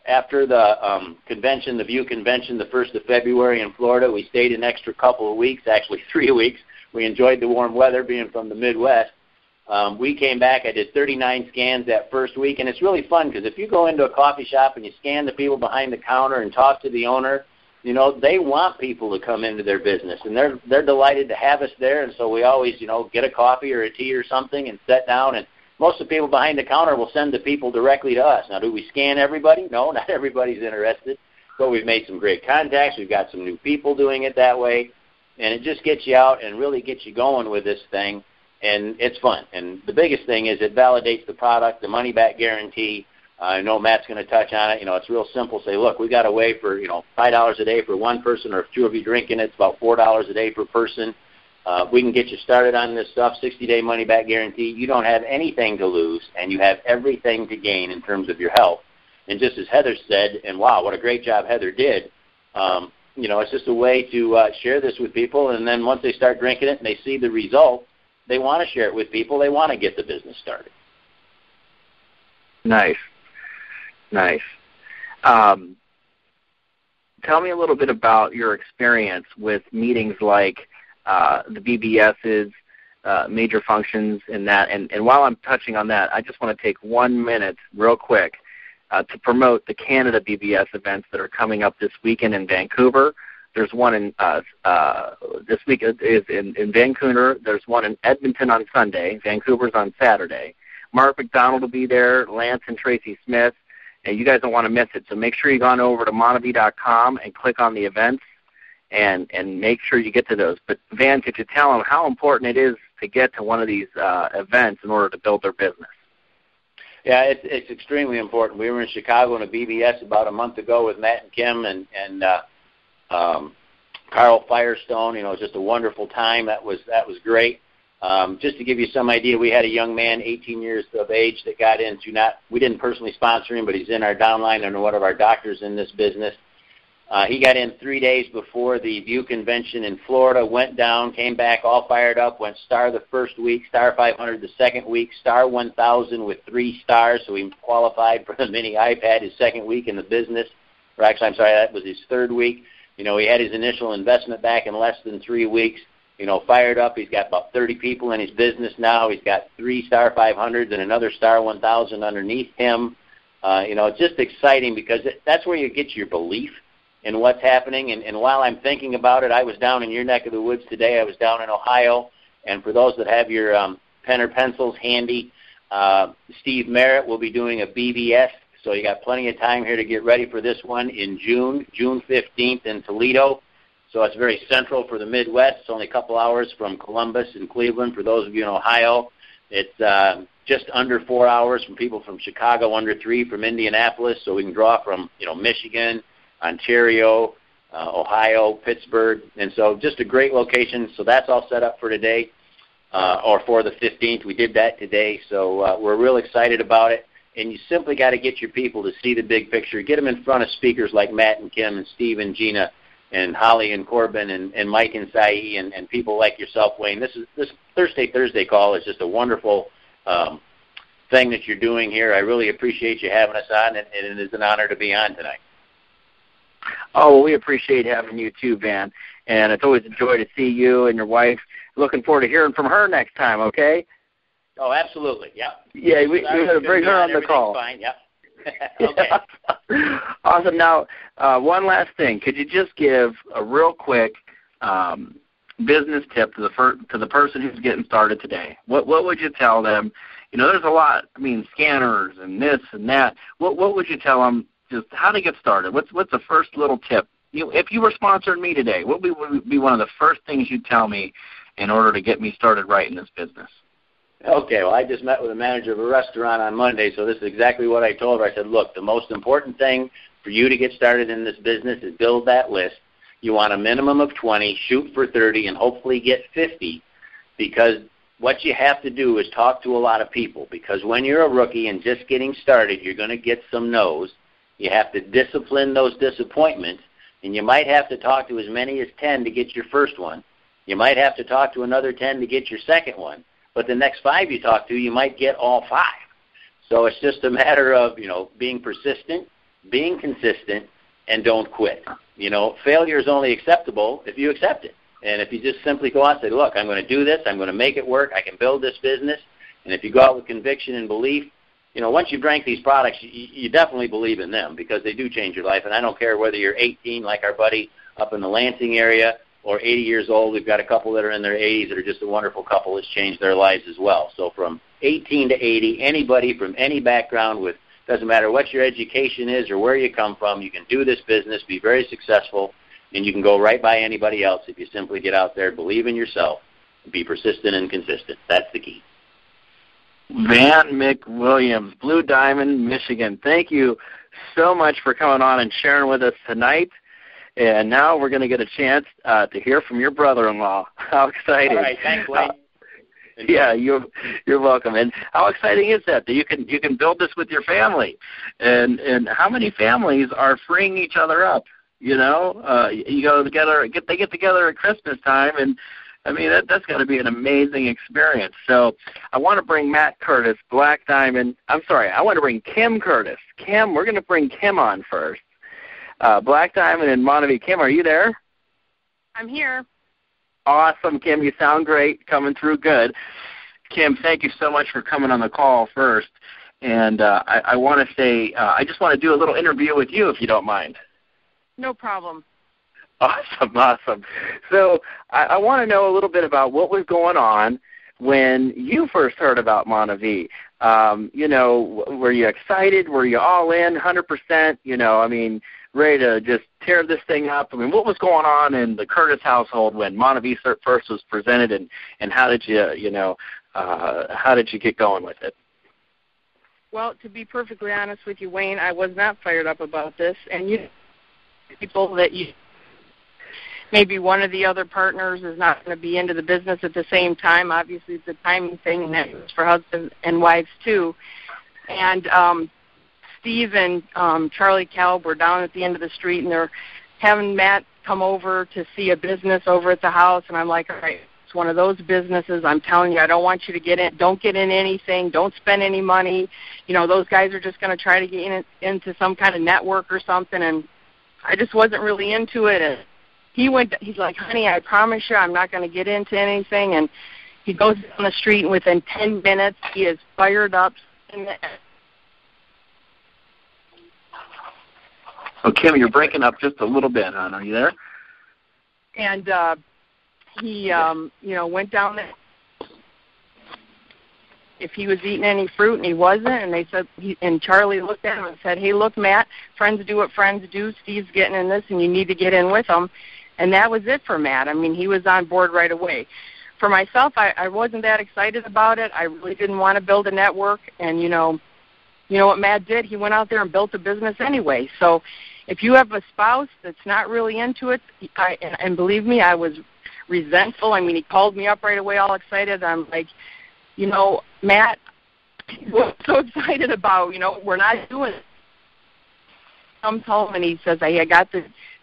after the convention, the VIEW convention, the 1st of February in Florida, we stayed an extra couple of weeks, actually 3 weeks. We enjoyed the warm weather being from the Midwest. We came back. I did 39 scans that first week, and it's really fun because if you go into a coffee shop and you scan the people behind the counter and talk to the owner, they want people to come into their business, and they're delighted to have us there. And so we always, get a coffee or a tea or something and sit down, and most of the people behind the counter will send the people directly to us. Now, do we scan everybody? No, not everybody's interested, but we've made some great contacts. We've got some new people doing it that way, and it just gets you out and really gets you going with this thing. And it's fun. And the biggest thing is it validates the product, the money-back guarantee. I know Matt's going to touch on it. It's real simple. Say, look, we got a way for, $5 a day for one person, or if 2 of you drinking it, it's about $4 a day per person. We can get you started on this stuff, 60-day money-back guarantee. You don't have anything to lose, and you have everything to gain in terms of your health. And just as Heather said, and wow, what a great job Heather did, it's just a way to share this with people. And then once they start drinking it and they see the result, they want to share it with people. They want to get the business started. Nice. Tell me a little bit about your experience with meetings like the BBS's major functions in that. And while I'm touching on that, I just want to take 1 minute real quick to promote the Canada BBS events that are coming up this weekend in Vancouver. There's one in this week is in Vancouver. There's one in Edmonton on Sunday. Vancouver's on Saturday. Mark McDonald will be there, Lance and Tracy Smith, and you guys don't want to miss it. So make sure you go on over to Monavie.com and click on the events and make sure you get to those. But, Van, could you tell them how important it is to get to one of these events in order to build their business? Yeah, it's extremely important. We were in Chicago in a BBS about a month ago with Matt and Kim and Carl Firestone. It was just a wonderful time. That was great. Just to give you some idea, we had a young man, 18 years of age, that got into we didn't personally sponsor him, but he's in our downline and one of our doctors in this business. He got in 3 days before the VIEW convention in Florida, went down, came back all fired up, went star the first week, star 500 the second week, star 1,000 with 3 stars, so he qualified for the mini iPad his second week in the business. Or actually, I'm sorry, that was his third week. He had his initial investment back in less than 3 weeks. Fired up. He's got about 30 people in his business now. He's got 3 star 500s and another star 1,000 underneath him. It's just exciting because that's where you get your belief in what's happening. And while I'm thinking about it, I was down in your neck of the woods today. I was down in Ohio. And for those that have your pen or pencils handy. Steve Merritt will be doing a BBS, so you got plenty of time here to get ready for this one in June 15th in Toledo. So it's very central for the Midwest. It's only a couple hours from Columbus and Cleveland. For those of you in Ohio, it's just under 4 hours from people from Chicago, under 3 from Indianapolis. So we can draw from, Michigan, Ontario, Ohio, Pittsburgh. And so just a great location. So that's all set up for today. Or for the 15th. We did that today, so we're real excited about it. And you simply got to get your people to see the big picture. Get them in front of speakers like Matt and Kim and Steve and Gina and Holly and Corbin and Mike and Stacie and people like yourself, Wayne. This Thursday call is just a wonderful thing that you're doing here. I really appreciate you having us on, and it is an honor to be on tonight. Oh, well, we appreciate having you too, Van. And it's always a joy to see you and your wife. Looking forward to hearing from her next time, okay? Oh, absolutely, yeah. Yeah, we got to bring her on the call. Fine, yeah. Okay. Awesome. Now, one last thing. Could you just give a real quick business tip to the person who's getting started today? What would you tell them? There's a lot. Scanners and this and that. What would you tell them just how to get started? What's the first little tip? If you were sponsoring me today, what would be one of the first things you'd tell me in order to get me started right in this business? Okay, well, I just met with a manager of a restaurant on Monday, so this is exactly what I told her. I said, look, the most important thing for you to get started in this business is build that list. You want a minimum of 20, shoot for 30, and hopefully get 50, because what you have to do is talk to a lot of people, because when you're a rookie and just getting started, you're going to get some no's. You have to discipline those disappointments, and you might have to talk to as many as 10 to get your first one. You might have to talk to another 10 to get your second one. But the next 5 you talk to, you might get all 5. So it's just a matter of, being persistent, being consistent, and don't quit. Failure is only acceptable if you accept it. And if you just simply go out and say, look, I'm going to do this, I'm going to make it work, I can build this business, and if you go out with conviction and belief, once you've drank these products, you definitely believe in them because they do change your life. And I don't care whether you're 18 like our buddy up in the Lansing area or 80 years old. We've got a couple that are in their 80s that are just a wonderful couple that's changed their lives as well. So from 18 to 80, anybody from any background doesn't matter what your education is or where you come from, you can do this business, be very successful, and you can go right by anybody else if you simply get out there, believe in yourself, and be persistent and consistent. That's the key. Van McWilliams, Blue Diamond, Michigan. Thank you so much for coming on and sharing with us tonight. And now we're going to get a chance to hear from your brother-in-law. How exciting! All right, thanks, Wayne. Yeah, you're welcome. And how exciting is that you can build this with your family? And how many families are freeing each other up? You go together, they get together at Christmas time, and that's got to be an amazing experience. So I want to bring Matt Curtis, Black Diamond. I want to bring Kim Curtis. Kim, we're going to bring Kim on first. Black Diamond and Montague. Kim, are you there? I'm here. Awesome, Kim. You sound great, coming through good. Kim, thank you so much for coming on the call first. And I want to say, I just want to do a little interview with you, if you don't mind. No problem. Awesome. So I want to know a little bit about what was going on when you first heard about Montague. Were you excited? Were you all in 100%? Ready to just tear this thing up? What was going on in the Curtis household when Montague first was presented, and how did you get going with it? Well, to be perfectly honest with you, Wayne, I was not fired up about this, and people that maybe one of the other partners is not going to be into the business at the same time. Obviously, it's a timing thing, and that's for husbands and wives too. And Steve and Charlie Kalb were down at the end of the street, and they're having Matt come over to see a business over at the house. And I'm like, all right, it's one of those businesses. I'm telling you, I don't want you to get in. Don't get in anything. Don't spend any money. Those guys are just going to try to get into some kind of network or something. And I just wasn't really into it. And he's like, honey, I promise you I'm not going to get into anything. And he goes down the street, and within 10 minutes, he is fired up. Oh, Kim, you're breaking up just a little bit, hon. Are you there? And he, went down there. if he was eating any fruit, and he wasn't. And they said, and Charlie looked at him and said, "Hey, look, Matt, friends do what friends do. Steve's getting in this, and you need to get in with him." And that was it for Matt. I mean, he was on board right away. For myself, I wasn't that excited about it. I really didn't want to build a network. And, you know what Matt did? He went out there and built a business anyway. So if you have a spouse that's not really into it, and believe me, I was resentful. I mean, he called me up right away all excited. I'm like, Matt, what I'm so excited about, we're not doing it. Comes home and he says, "Hey, I got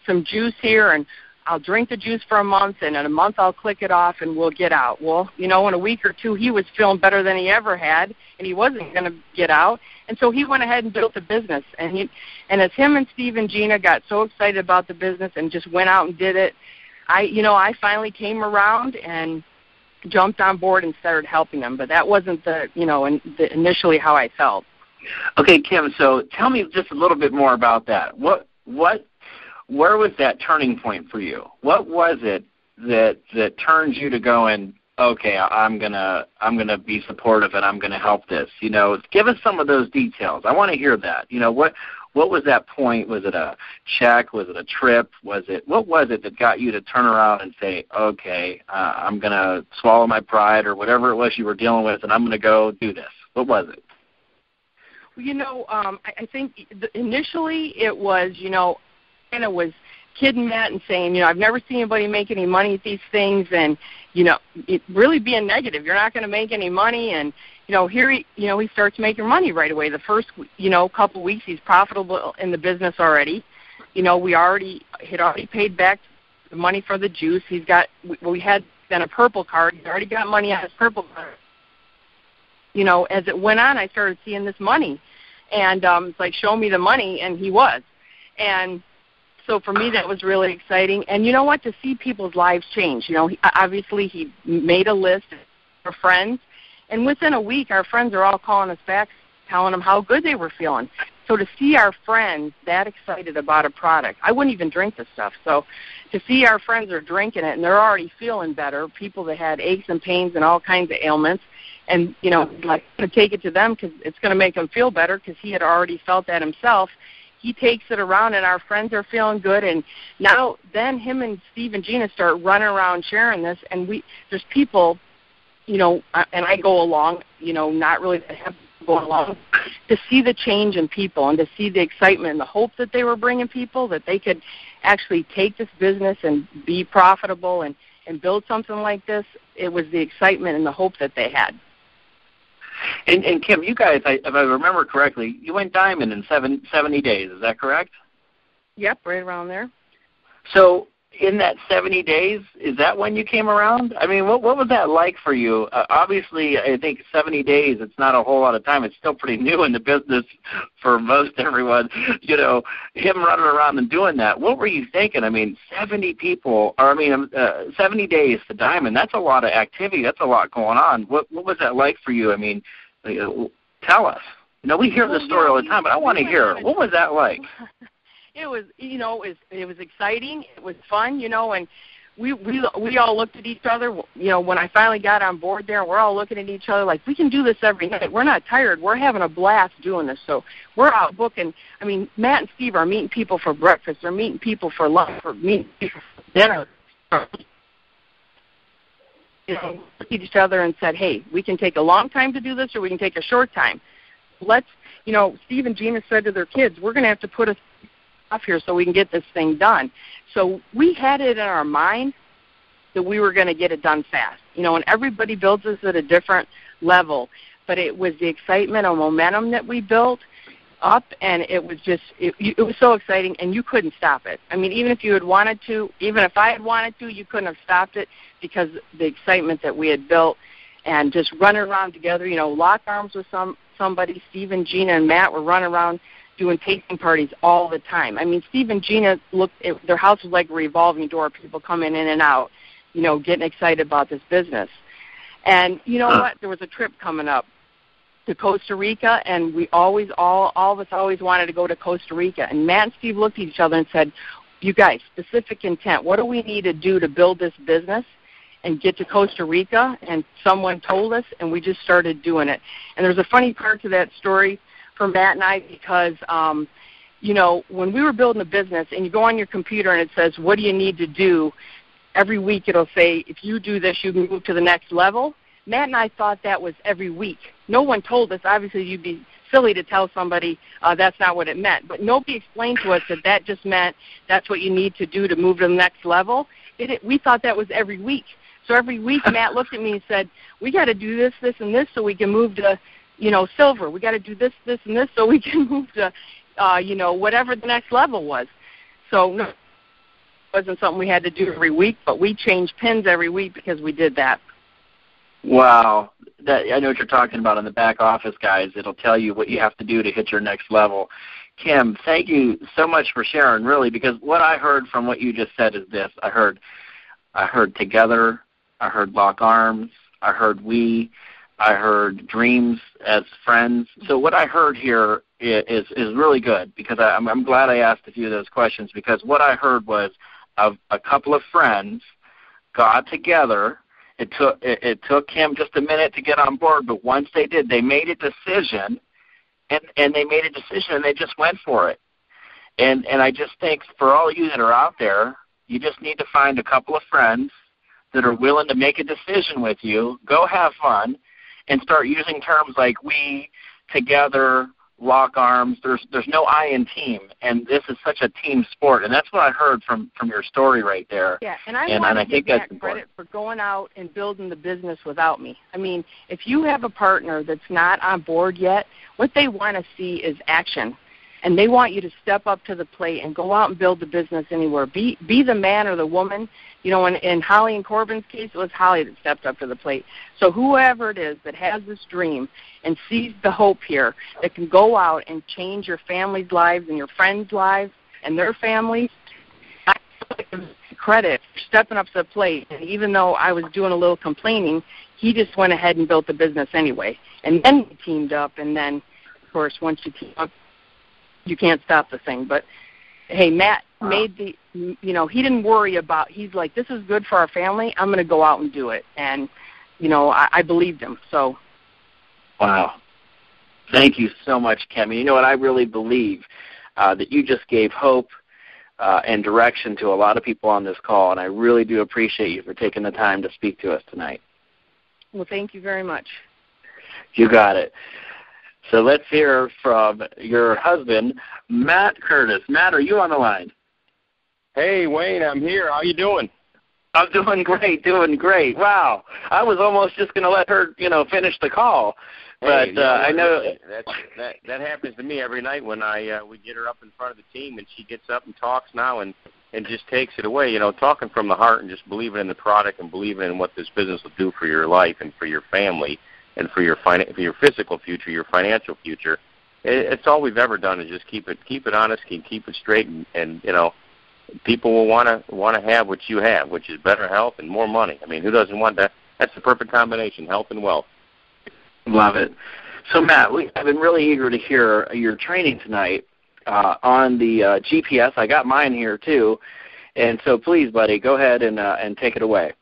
some juice here, and I'll drink the juice for a month, and in a month I'll click it off, and we'll get out." Well, in a week or two, he was feeling better than he ever had, and he wasn't going to get out. And so he went ahead and built a business. And as him and Steve and Gina got so excited about the business and just went out and did it, I finally came around and jumped on board and started helping them. But that wasn't initially how I felt. Okay, Kim, so tell me just a little bit more about that. Where was that turning point for you? What was it that turns you to going, okay, I'm gonna be supportive and I'm gonna help this? Give us some of those details. I want to hear that. What was that point? Was it a check? Was it a trip? What was it that got you to turn around and say, okay, I'm gonna swallow my pride or whatever it was you were dealing with, and I'm gonna go do this? What was it? I think initially it was, and it was kidding Matt and saying, I've never seen anybody make any money at these things, and, it really being negative. You're not going to make any money, and, here he starts making money right away. The first, couple weeks he's profitable in the business already. We had already paid back the money for the juice. We had then a purple card. He's already got money on his purple card. As it went on, I started seeing this money, and it's like, show me the money, and he was. And so for me, that was really exciting. And you know what? To see people's lives change. Obviously he made a list of friends, and within a week, our friends are all calling us back, telling them how good they were feeling. So to see our friends that excited about a product, I wouldn't even drink the stuff. So to see our friends are drinking it and they're already feeling better, people that had aches and pains and all kinds of ailments, and, like to take it to them because it's going to make them feel better because he had already felt that himself. He takes it around, and our friends are feeling good. And now then him and Steve and Gina start running around sharing this, and there's people, and I go along, not really to have going along, to see the change in people and to see the excitement and the hope that they were bringing people, that they could actually take this business and be profitable and build something like this. It was the excitement and the hope that they had. And Kim, you guys, if I remember correctly, you went diamond in 70 days. Is that correct? Yep, right around there. So in that 70 days, is that when you came around? I mean, what was that like for you? Obviously, I think 70 days, it's not a whole lot of time. It's still pretty new in the business for most everyone. Him running around and doing that. What were you thinking? I mean, 70 days to diamond, that's a lot of activity. That's a lot going on. What was that like for you? I mean, tell us. We hear the story all the time, but I want to hear it. What was that like? It was, it was exciting. It was fun, and we all looked at each other. When I finally got on board there, we're all looking at each other like, we can do this every night. We're not tired. We're having a blast doing this. So we're out booking. I mean, Matt and Steve are meeting people for breakfast. They're meeting people for lunch. They're meeting people for dinner. Looked at each other and said, hey, we can take a long time to do this, or we can take a short time. Steve and Gina said to their kids, we're going to have to put off here so we can get this thing done. So we had it in our mind that we were going to get it done fast. And everybody builds this at a different level, but it was the excitement and momentum that we built up, and it was just, it was so exciting, and you couldn't stop it. I mean, even if you had wanted to, even if I had wanted to, you couldn't have stopped it because the excitement that we had built, and just running around together, lock arms with somebody. Steve and Gina and Matt were running around doing tasting parties all the time. I mean, Steve and Gina their house was like a revolving door, people coming in and out, getting excited about this business. And you know what? There was a trip coming up to Costa Rica, and we all of us always wanted to go to Costa Rica. And Matt and Steve looked at each other and said, you guys, specific intent, what do we need to do to build this business? and get to Costa Rica, and someone told us, and we just started doing it. And there's a funny part to that story for Matt and I because, you know, when we were building a business and you go on your computer and it says, what do you need to do? Every week it'll say, if you do this, you can move to the next level. Matt and I thought that was every week. No one told us. Obviously, you'd be silly to tell somebody that's not what it meant. But nobody explained to us that that just meant that's what you need to do to move to the next level. We thought that was every week. So every week Matt looked at me and said, we got to do this, this, and this so we can move to, you know, silver. We got to do this, this, and this so we can move to, you know, whatever the next level was. So no, it wasn't something we had to do every week, but we changed pins every week because we did that. Wow. I know what you're talking about in the back office, guys. It'll tell you what you have to do to hit your next level. Kim, thank you so much for sharing, really, because what I heard from what you just said is this. I heard together, I heard lock arms, I heard we, I heard dreams as friends. So what I heard here is really good because I'm glad I asked a few of those questions because what I heard was a couple of friends got together. It took him just a minute to get on board, but once they did, they made a decision, and they made a decision, and they just went for it. And I just think for all of you that are out there, you just need to find a couple of friends that are willing to make a decision with you, go have fun, and start using terms like we, together, lock arms. There's no I in team, and this is such a team sport, and that's what I heard from your story right there. Yeah, and I want to give Matt credit for going out and building the business without me. I mean, if you have a partner that's not on board yet, what they want to see is action, and they want you to step up to the plate and go out and build the business anywhere. Be the man or the woman. You know, in Holly and Corbin's case, it was Holly that stepped up to the plate. So whoever it is that has this dream and sees the hope here that can go out and change your family's lives and your friends' lives and their families, I give credit for stepping up to the plate. And even though I was doing a little complaining, he just went ahead and built the business anyway. And then we teamed up, and then, of course, once you team up, you can't stop the thing. But, hey, Matt made the, you know, he didn't worry about, he's like, this is good for our family. I'm going to go out and do it. And, you know, I believed him. So. Wow. Thank you so much, Kim. You know what? I really believe that you just gave hope and direction to a lot of people on this call, and I really do appreciate you for taking the time to speak to us tonight. Well, thank you very much. You got it. So let's hear from your husband, Matt Curtis. Matt, are you on the line? Hey, Wayne, I'm here. How you doing? I'm doing great. Wow. I was almost just going to let her, you know, finish the call. But hey, I know that happens to me every night when we get her up in front of the team and she gets up and talks now and just takes it away. You know, talking from the heart and just believing in the product and believing in what this business will do for your life and for your family and for your physical future, your financial future. It's all we've ever done is just keep it honest, keep it straight, and you know, people will want to have what you have, which is better health and more money. I mean, who doesn't want that? That's the perfect combination, health and wealth. Love it. So, Matt, I've been really eager to hear your training tonight on the GPS. I got mine here, too. And so, please, buddy, go ahead and take it away.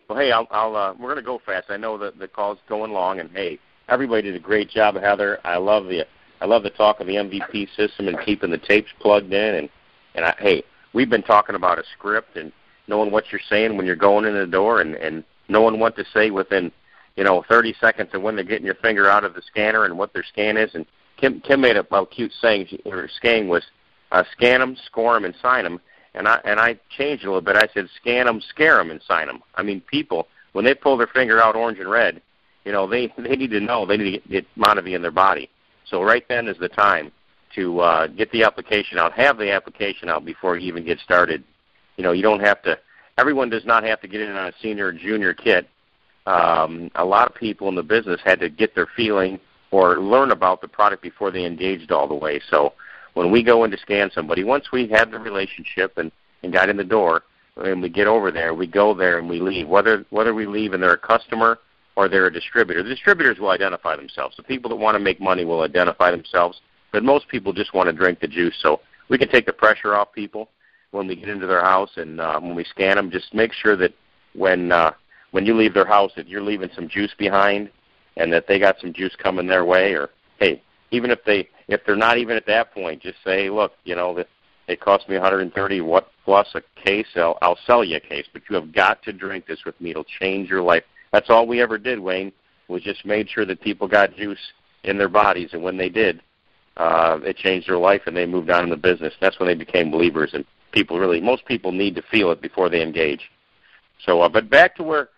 Well, hey, we're going to go fast. I know that the call's going long, and, hey, everybody did a great job, Heather. I love the talk of the MVP system and keeping the tapes plugged in. And hey, we've been talking about a script and knowing what you're saying when you're going in the door and knowing what to say within, 30 seconds of when they're getting your finger out of the scanner and what their scan is. And Kim made a cute saying. Her scan was scan them, score them, and sign them. And I changed it a little bit. I said scan them, scare them, and sign them. I mean, people, when they pull their finger out orange and red, they need to know. They need to get Monavie in their body. So right then is the time to get the application out, have the application out before you even get started. You don't have to, everyone does not have to get in on a senior or junior kit. A lot of people in the business had to get their feeling or learn about the product before they engaged all the way. So when we go in to scan somebody, once we have the relationship and got in the door, and we get over there, we go there and we leave. Whether we leave and they're a customer or they're a distributor, the distributors will identify themselves. The people that want to make money will identify themselves, but most people just want to drink the juice. So we can take the pressure off people when we get into their house, and when we scan them, just make sure that when you leave their house that you're leaving some juice behind, and that they got some juice coming their way. Or hey, even if they're not even at that point, just say, look, that it cost me $130. What plus a case? I'll sell you a case, but you have got to drink this with me. It'll change your life. That's all we ever did, Wayne. Was just made sure that people got juice in their bodies, and when they did, it changed their life, and they moved on in the business. That's when they became believers, and most people need to feel it before they engage. So, but back to where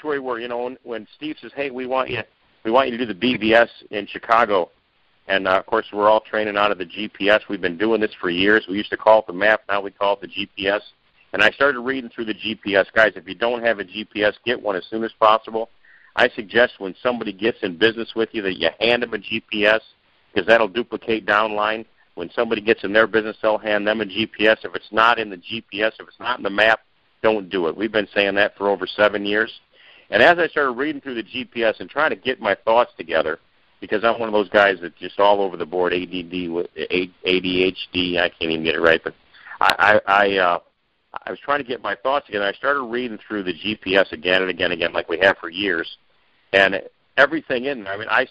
we were. When Steve says, "Hey, we want you to do the BBS in Chicago," and of course we're all training out of the GPS. We've been doing this for years. We used to call it the map, now we call it the GPS. And I started reading through the GPS, guys. If you don't have a GPS, get one as soon as possible. I suggest when somebody gets in business with you that you hand them a GPS, because that'll duplicate downline. When somebody gets in their business, they'll hand them a GPS. If it's not in the GPS, if it's not in the map, don't do it. We've been saying that for over 7 years. And as I started reading through the GPS and trying to get my thoughts together, because I'm one of those guys that's just all over the board, ADHD, I can't even get it right, but I was trying to get my thoughts together. I started reading through the GPS again and again and again, like we have for years, and everything in there. I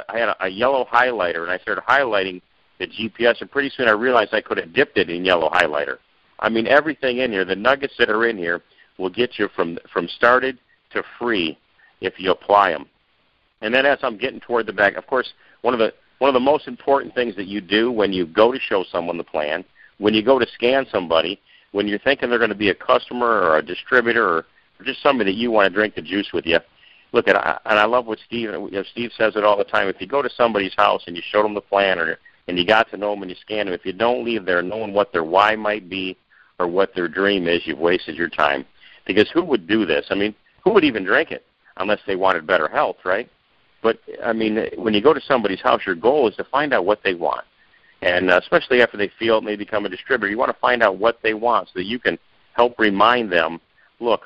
had a yellow highlighter, and I started highlighting the GPS, and pretty soon I realized I could have dipped it in yellow highlighter. Everything in here, the nuggets that are in here, will get you from started to free if you apply them. And then as I'm getting toward the back, of course, one of the most important things that you do when you go to show someone the plan, when you go to scan somebody, when you're thinking they're going to be a customer or a distributor or just somebody that you want to drink the juice with you, look at, and I love what Steve says it all the time. If you go to somebody's house and you show them the plan, and you got to know them and you scan them, if you don't leave there knowing what their why might be or what their dream is, you've wasted your time. Because who would do this? Who would even drink it unless they wanted better health, right? But, when you go to somebody's house, your goal is to find out what they want. And especially after they feel it and they become a distributor, you want to find out what they want so that you can help remind them, look,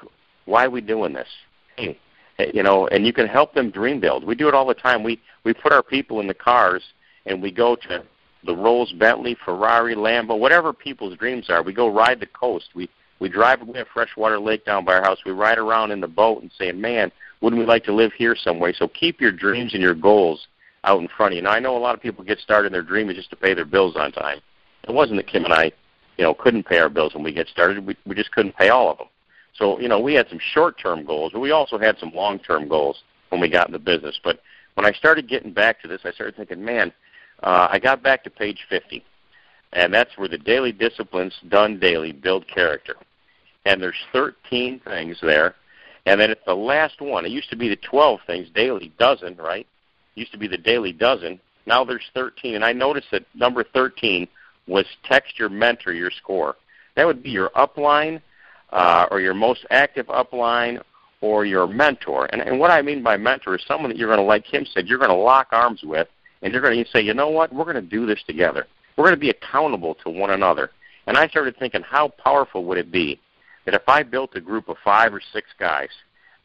why are we doing this? Hey, and you can help them dream build. We do it all the time. We put our people in the cars and we go to the Rolls, Bentley, Ferrari, Lambo, whatever people's dreams are. We go ride the coast. We drive. We have freshwater lake down by our house. We ride around in the boat and say, man, wouldn't we like to live here some way? So keep your dreams and your goals out in front of you. Now, I know a lot of people get started in their dream is just to pay their bills on time. It wasn't that Kim and I, couldn't pay our bills when we get started. We just couldn't pay all of them. So, we had some short-term goals, but we also had some long-term goals when we got in the business. But when I started getting back to this, I started thinking, man, I got back to page 50, and that's where the daily disciplines done daily build character. And there's 13 things there, and then it's the last one. It used to be the 12 things, daily dozen, right? It used to be the daily dozen. Now there's 13, and I noticed that number 13 was text your mentor your score. That would be your upline or your most active upline or your mentor. And what I mean by mentor is someone that you're going to, like Kim said, you're going to lock arms with, and you're going to say, you know what, we're going to do this together. We're going to be accountable to one another. And I started thinking, how powerful would it be that if I built a group of 5 or 6 guys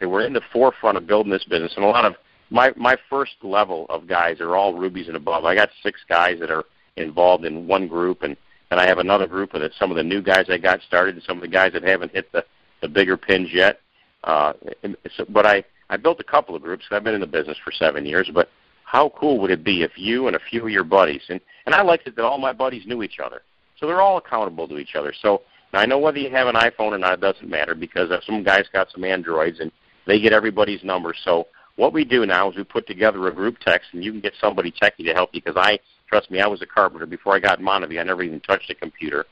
that were in the forefront of building this business, and a lot of my first level of guys are all rubies and above. I got 6 guys that are involved in one group, and I have another group of some of the new guys I got started and some of the guys that haven't hit the bigger pins yet. But I built a couple of groups. I've been in the business for 7 years, but how cool would it be if you and a few of your buddies, and I liked it that all my buddies knew each other, so they're all accountable to each other. So now I know whether you have an iPhone or not, it doesn't matter, because some guys got some Androids, and they get everybody's numbers. So what we do now is we put together a group text, and you can get somebody techie to help you, because trust me, I was a carpenter. Before I got in Monavie, I never even touched a computer.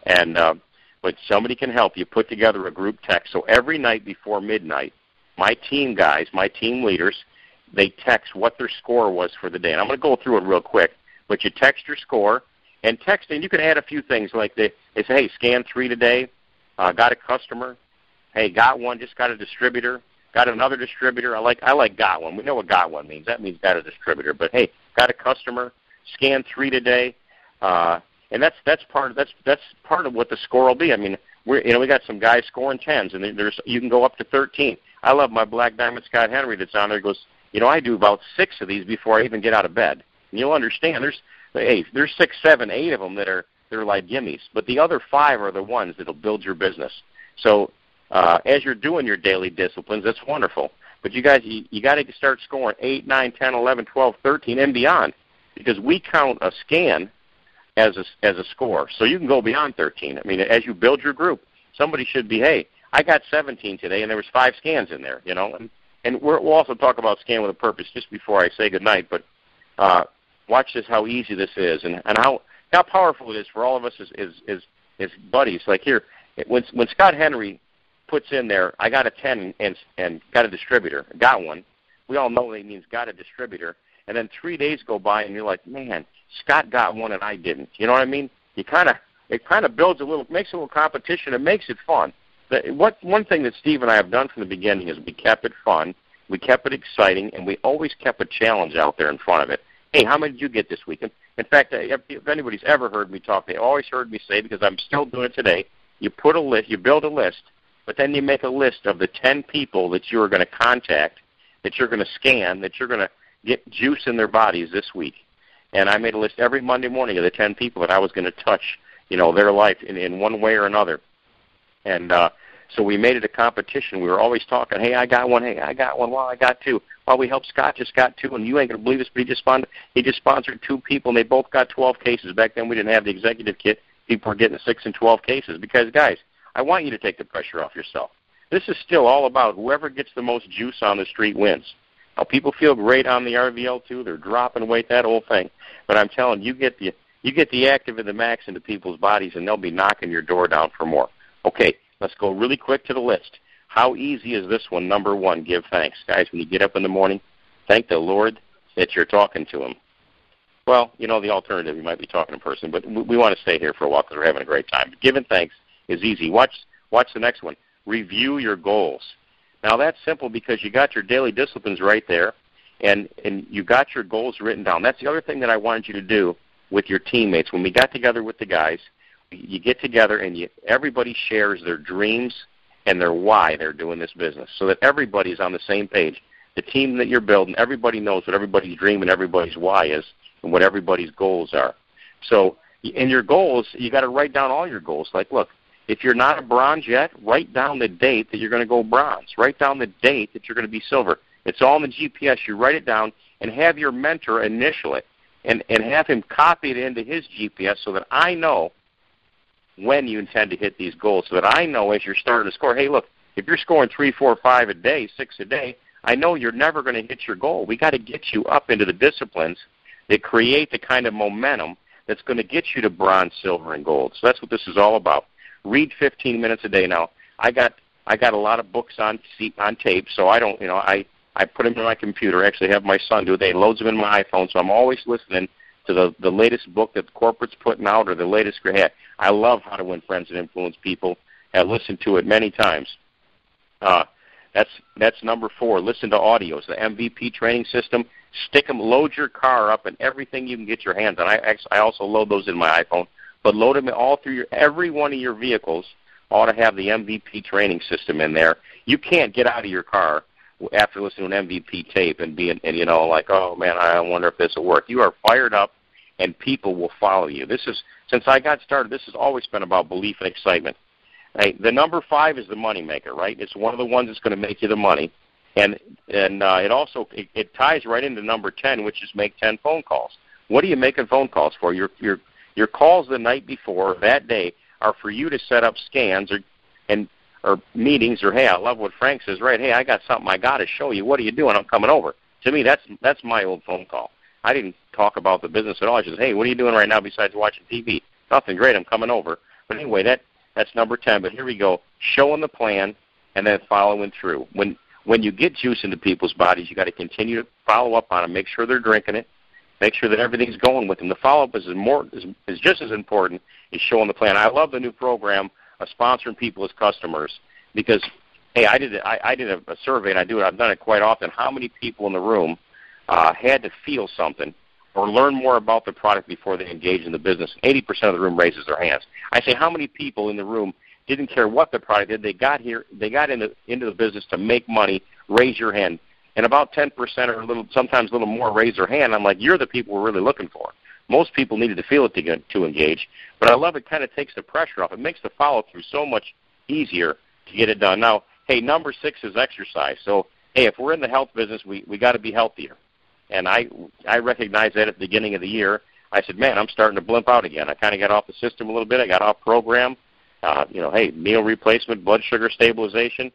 But somebody can help you put together a group text. So every night before midnight, my team guys, my team leaders, they text what their score was for the day. And I'm going to go through it real quick. But you text your score, and you can add a few things like they say, hey, scan 3 today, got a customer, hey, got one, just got a distributor, got another distributor. I like got one. We know what got one means. That means got a distributor. But hey, got a customer, scan 3 today, and that's part of what the score will be. We got some guys scoring 10s, and you can go up to 13. I love my Black Diamond Scott Henry that's on there. He goes, I do about 6 of these before I even get out of bed. And you'll understand there's 6, 7, 8 of them that are like gimmies, but the other 5 are the ones that'll build your business. So as you're doing your daily disciplines, that's wonderful. But you guys, you got to start scoring 8, 9, 10, 11, 12, 13, and beyond, because we count a scan as a score. So you can go beyond 13. I mean, as you build your group, somebody should be, hey, I got 17 today, and there was 5 scans in there, you know. And we'll also talk about Scan with a Purpose just before I say goodnight. But watch this, how easy this is, and how powerful it is for all of us as buddies. Like here, when Scott Henry puts in there, I got a 10 and got a distributor, got one. We all know that means got a distributor. And then 3 days go by, and you're like, man, Scott got one and I didn't. You know what I mean? It kind of builds makes a little competition. It makes it fun. One thing that Steve and I have done from the beginning is we kept it fun, we kept it exciting, and we always kept a challenge out there in front of it. Hey, how many did you get this weekend? In fact, if anybody's ever heard me talk, they always heard me say, because I'm still doing it today, you build a list, but then you make a list of the 10 people that you are going to contact, that you're going to scan, that you're going to get juice in their bodies this week. And I made a list every Monday morning of the 10 people that I was going to touch, their life in one way or another. And so we made it a competition. We were always talking, hey, I got one. Hey, I got one. Well, I got 2. Well, we helped Scott just got 2, and you ain't going to believe this, but he just sponsored 2 people, and they both got 12 cases. Back then we didn't have the executive kit. People were getting 6 and 12 cases because, guys, I want you to take the pressure off yourself. This is still all about whoever gets the most juice on the street wins. Now, people feel great on the RVL, too. They're dropping weight, that whole thing. But I'm telling you, you get the active and the max into people's bodies, and they'll be knocking your door down for more. Okay, let's go really quick to the list. How easy is this one? Number 1, give thanks. Guys, when you get up in the morning, thank the Lord that you're talking to him. Well, the alternative, you might be talking in person, but we want to stay here for a while because we're having a great time. But giving thanks is easy. Watch the next one. Review your goals. Now, that's simple because you got your daily disciplines right there, and you got your goals written down. That's the other thing that I wanted you to do with your teammates. When we got together with the guys, you get together and everybody shares their dreams and their why they're doing this business so that everybody's on the same page. The team that you're building, everybody knows what everybody's dream and everybody's why is and what everybody's goals are. So in your goals, you got to write down all your goals. Like, look, if you're not a bronze yet, write down the date that you're going to go bronze. Write down the date that you're going to be silver. It's all in the GPS. You write it down and have your mentor initial it and have him copy it into his GPS so that I know when you intend to hit these goals, so that I know as you're starting to score, hey, look, if you're scoring 3, 4, 5 a day, 6 a day, I know you're never going to hit your goal. We got to get you up into the disciplines that create the kind of momentum that's going to get you to bronze, silver, and gold. So that's what this is all about. Read 15 minutes a day. Now, I got a lot of books on tape, so I don't, I put them in my computer. I actually have my son do it. He loads them in my iPhone, so I'm always listening to the latest book that the corporate's putting out or the latest. I love How to Win Friends and Influence People. I've listened to it many times. That's number 4. Listen to audios, the MVP training system. Stick them, load your car up and everything you can get your hands on. I also load those in my iPhone, but load them all through every one of your vehicles ought to have the MVP training system in there. You can't get out of your car after listening to an MVP tape and being, like, oh man, I wonder if this will work. You are fired up, and people will follow you. Since I got started, this has always been about belief and excitement. Right? The number 5 is the money maker, right? It's one of the ones that's going to make you the money, and it also it ties right into number 10, which is make 10 phone calls. What are you making phone calls for? Your calls the night before that day are for you to set up scans or meetings or, hey, I love what Frank says, right? Hey, I got something I got to show you. What are you doing? I'm coming over. To me, that's my old phone call. I didn't talk about the business at all. I just said, hey, what are you doing right now besides watching TV? Nothing. Great, I'm coming over. But anyway, that's number 10. But here we go. Showing the plan and then following through. When you get juice into people's bodies, you got to continue to follow up on them, make sure they're drinking it, make sure that everything's going with them. The follow-up is just as important as showing the plan. I love the new program of sponsoring people as customers because, hey, I did a survey, and I've done it quite often. How many people in the room had to feel something or learn more about the product before they engage in the business? 80% of the room raises their hands. I say, how many people in the room didn't care what the product did? They got into the business to make money. Raise your hand. And about 10% or sometimes a little more raise their hand. I'm like, you're the people we're really looking for. Most people needed to feel it to engage. But I love it kind of takes the pressure off. It makes the follow-through so much easier to get it done. Now, hey, number 6 is exercise. So, hey, if we're in the health business, we got to be healthier. And I recognized that at the beginning of the year. I said, man, I'm starting to blimp out again. I kind of got off the system a little bit. I got off program. Hey, meal replacement, blood sugar stabilization,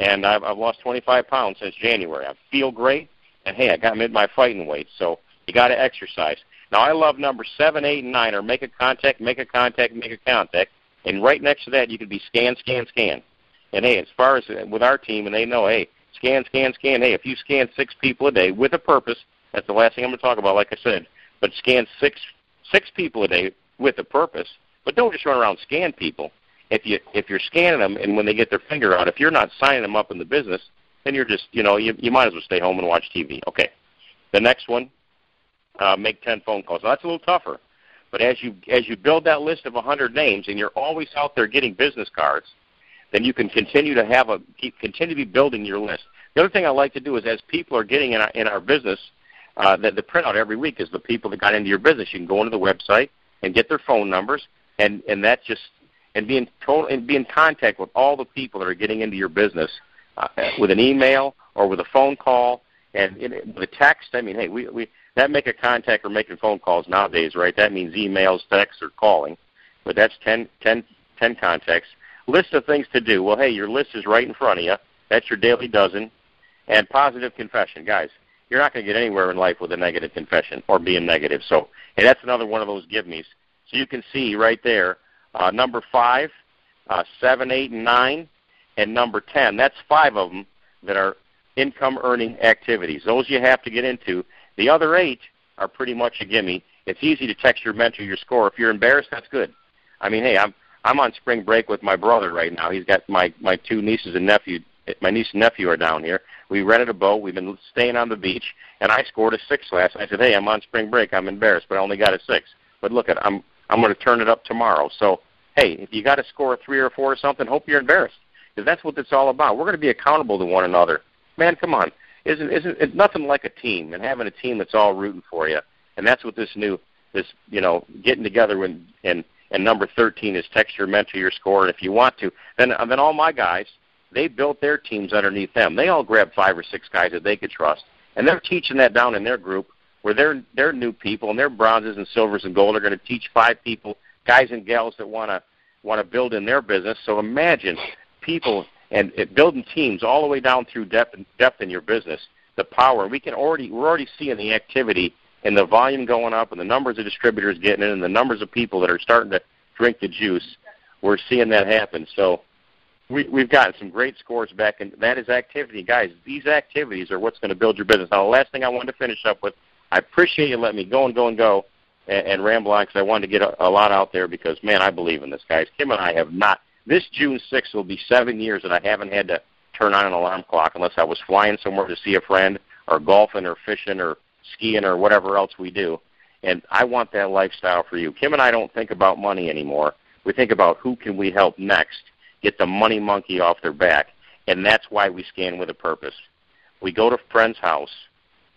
and I've lost 25 pounds since January. I feel great, and, hey, I got mid my fighting weight. So you got to exercise. Now, I love number 7, 8, and 9 are make a contact, make a contact, make a contact. And right next to that, you could be scan, scan, scan. And, hey, as far as with our team, and they know, hey, scan, scan, scan. Hey, if you scan 6 people a day with a purpose, that's the last thing I'm going to talk about, like I said, but scan six people a day with a purpose. But don't just run around and scan people. If you're scanning them and when they get their finger out, if you're not signing them up in the business, then you're just, you might as well stay home and watch TV. Okay. The next one, make 10 phone calls. Now, that's a little tougher. But as you build that list of 100 names and you're always out there getting business cards, then you can continue to be building your list. The other thing I like to do is as people are getting in our business, the printout every week is the people that got into your business. You can go into the website and get their phone numbers, and be in contact with all the people that are getting into your business with an email or with a phone call and with a text. I mean, hey, we that make a contact or making phone calls nowadays, right? That means emails, texts, or calling. But that's 10 contacts. List of things to do. Well, hey, your list is right in front of you. That's your daily dozen. And positive confession. Guys, you're not going to get anywhere in life with a negative confession or being negative. So, hey, that's another one of those give-me's. So you can see right there, number 5, 7, 8, and 9, and number 10. That's 5 of them that are income-earning activities. Those you have to get into. The other 8 are pretty much a gimme. It's easy to text your mentor your score. If you're embarrassed, that's good. I mean, hey, I'm on spring break with my brother right now. He's got my 2 nieces and nephew. My niece and nephew are down here. We rented a boat. We've been staying on the beach, and I scored a 6 last night. I said, hey, I'm on spring break. I'm embarrassed, but I only got a 6. But look, I'm going to turn it up tomorrow. So, hey, if you got to score a 3 or 4 or something, hope you're embarrassed, because that's what it's all about. We're going to be accountable to one another. Man, come on. Isn't it nothing like a team and having a team that's all rooting for you? And that's what this getting together and number 13 is text your mentor your score. And if you want to, then all my guys, they built their teams underneath them. They all grabbed 5 or 6 guys that they could trust, and they're teaching that down in their group where they're new people and their bronzes and silvers and gold are going to teach 5 people, guys and gals that want to build in their business. So imagine people and building teams all the way down through depth in your business. The power we're already seeing the activity and the volume going up and the numbers of distributors getting in and the numbers of people that are starting to drink the juice. We're seeing that happen. So we've gotten some great scores back, and that is activity. Guys, these activities are what's going to build your business. Now, the last thing I wanted to finish up with, I appreciate you letting me go and ramble on because I wanted to get a lot out there because, man, I believe in this, guys. Kim and I have not. This June 6th will be 7 years that I haven't had to turn on an alarm clock unless I was flying somewhere to see a friend or golfing or fishing or skiing or whatever else we do. And I want that lifestyle for you. Kim and I don't think about money anymore. We think about who can we help next, get the money monkey off their back, and that's why we scan with a purpose. We go to friends' house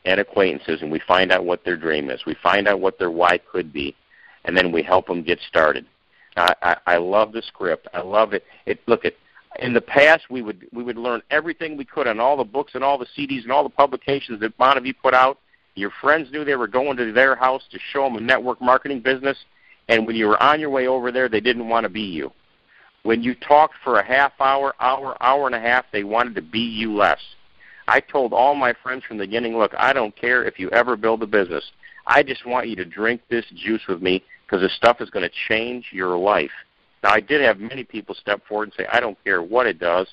and acquaintances, and we find out what their dream is. We find out what their why could be, and then we help them get started. I love the script. I love it. In the past, we would learn everything we could on all the books and all the CDs and all the publications that Montevideo put out. Your friends knew they were going to their house to show them a network marketing business, and when you were on your way over there, they didn't want to be you. When you talked for a half hour, hour and a half, they wanted to be you less. I told all my friends from the beginning, look, I don't care if you ever build a business. I just want you to drink this juice with me because this stuff is going to change your life. Now, I did have many people step forward and say, I don't care what it does.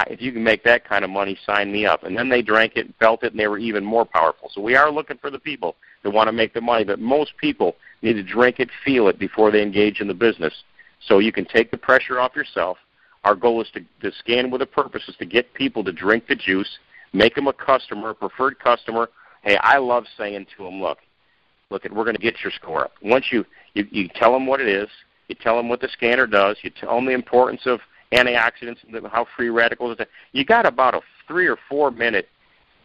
If you can make that kind of money, sign me up. And then they drank it, felt it, and they were even more powerful. So we are looking for the people that want to make the money, but most people need to drink it, feel it before they engage in the business. So you can take the pressure off yourself. Our goal is to scan with a purpose, is to get people to drink the juice, make them a customer, a preferred customer. Hey, I love saying to them, look, we're going to get your score up. Once you tell them what it is, you tell them what the scanner does, you tell them the importance of antioxidants and how free radicals are. You got about a 3 or 4 minute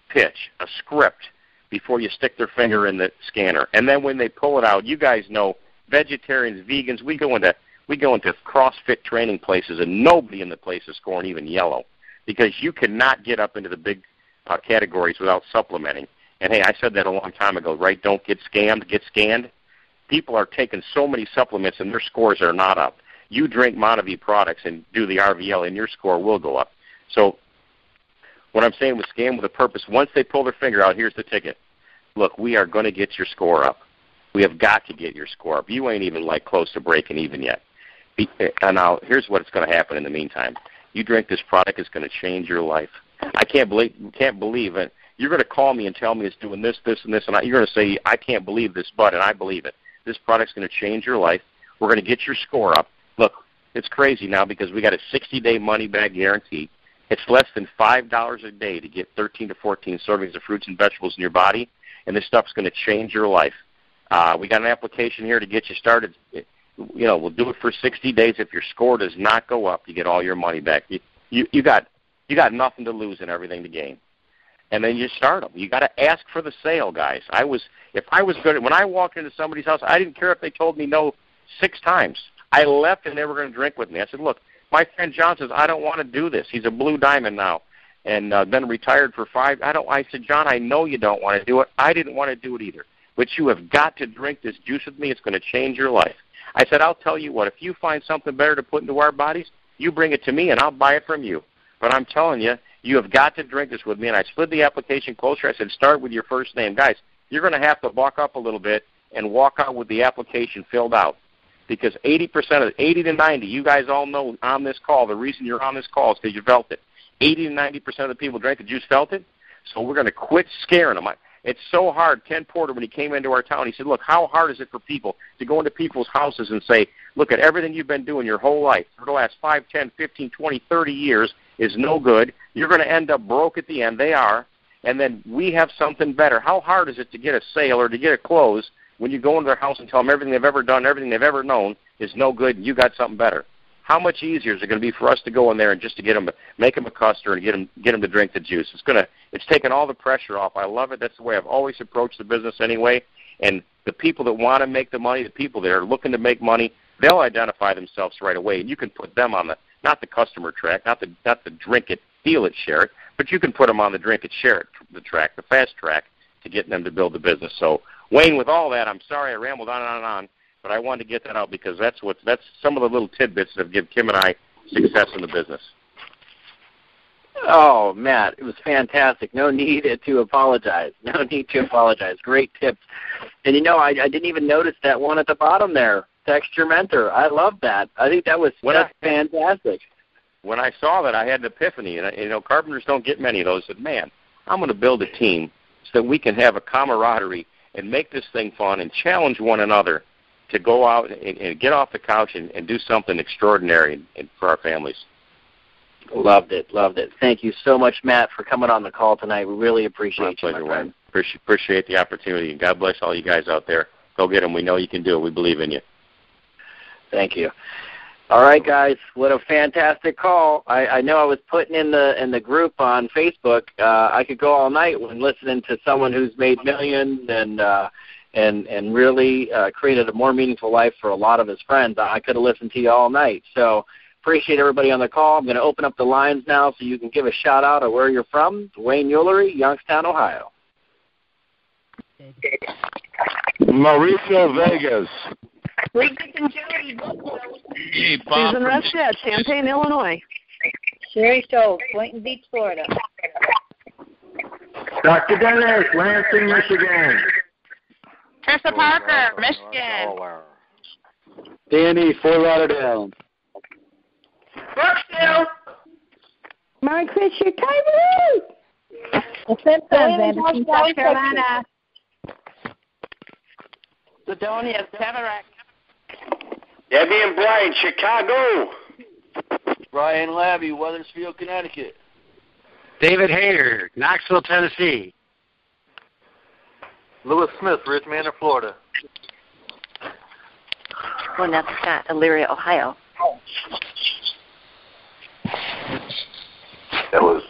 pitch, a script, before you stick their finger in the scanner. And then when they pull it out, you guys know, vegetarians, vegans, we go into We go into CrossFit training places, and nobody in the place is scoring even yellow because you cannot get up into the big categories without supplementing. And, hey, I said that a long time ago, right? Don't get scammed, get scanned. People are taking so many supplements, and their scores are not up. You drink Monavie products and do the RVL, and your score will go up. So what I'm saying with Scam with a Purpose, once they pull their finger out, here's the ticket. Look, we are going to get your score up. We have got to get your score up. You ain't even, like, close to breaking even yet. And now, here's what's going to happen in the meantime. You drink this product, it's going to change your life. I can't believe it. You're going to call me and tell me it's doing this, this, and this, and you're going to say, I can't believe this, but, and I believe it. This product's going to change your life. We're going to get your score up. Look, it's crazy now because we got a 60-day money-back guarantee. It's less than $5 a day to get 13 to 14 servings of fruits and vegetables in your body, and this stuff's going to change your life. We got an application here to get you started. We'll do it for 60 days. If your score does not go up, you get all your money back. You got nothing to lose and everything to gain. And then you start them. You got to ask for the sale, guys. When I walked into somebody's house, I didn't care if they told me no 6 times. I left and they were going to drink with me. I said, look, my friend John says, I don't want to do this. He's a Blue Diamond now and been retired for 5. I said, John, I know you don't want to do it. I didn't want to do it either. But you have got to drink this juice with me. It's going to change your life. I said, I'll tell you what, if you find something better to put into our bodies, you bring it to me and I'll buy it from you. But I'm telling you, you have got to drink this with me. And I slid the application closer. I said, start with your first name. Guys, you're going to have to buck up a little bit and walk out with the application filled out. Because 80% of 80 to 90, you guys all know on this call, the reason you're on this call is because you felt it. 80 to 90% of the people drank the juice felt it. So we're going to quit scaring them. It's so hard. Ken Porter, when he came into our town, he said, look, how hard is it for people to go into people's houses and say, look, at everything you've been doing your whole life for the last 5, 10, 15, 20, 30 years is no good. You're going to end up broke at the end. They are. And then we have something better. How hard is it to get a sale or to get a close when you go into their house and tell them everything they've ever done, everything they've ever known is no good and you got something better? How much easier is it going to be for us to go in there and just to get them, make them a customer and get them to drink the juice? It's taken all the pressure off. I love it. That's the way I've always approached the business anyway. And the people that want to make the money, the people that are looking to make money, they'll identify themselves right away. And you can put them on not the customer track, not the drink it, feel it, share it, but you can put them on the drink it, share it, the track, the fast track to get them to build the business. So, Wayne, with all that, I'm sorry I rambled on and on and on, but I wanted to get that out because that's some of the little tidbits that give Kim and I success in the business. Oh, Matt, it was fantastic. No need to apologize. No need to apologize. Great tips. And, I didn't even notice that one at the bottom there, text your mentor. I love that. I think that's fantastic. When I saw that, I had an epiphany. And, carpenters don't get many of those. I said, man, I'm going to build a team so that we can have a camaraderie and make this thing fun and challenge one another to go out and get off the couch and do something extraordinary for our families. Loved it. Thank you so much, Matt, for coming on the call tonight. We really appreciate you, my friend. Appreciate the opportunity. And God bless all you guys out there. Go get them. We know you can do it. We believe in you. Thank you. All right, guys. What a fantastic call. I know I was putting in the group on Facebook. I could go all night when listening to someone who's made millions and really created a more meaningful life for a lot of his friends. I could have listened to you all night. So appreciate everybody on the call. I'm going to open up the lines now so you can give a shout-out of where you're from. Dwayne Eulery, Youngstown, Ohio. Mauricio, Vegas. Regis and Jody, Susan Rusted, Champaign, Illinois. Sherry Stokes, Boynton Beach, Florida. Dr. Dennis, Lansing, Michigan. Trista Parker, Michigan. Danny, Fort Lauderdale. Brooksville. Mark Fisher, Tyrone. Simpsons, South Carolina. Sedonia, Tamarack. Debbie and Brian, Chicago. Brian Labby, Weathersfield, Connecticut. David Hayter, Knoxville, Tennessee. Lewis Smith, Rich Manor, Florida. Lynette Scott, Elyria, Ohio. That was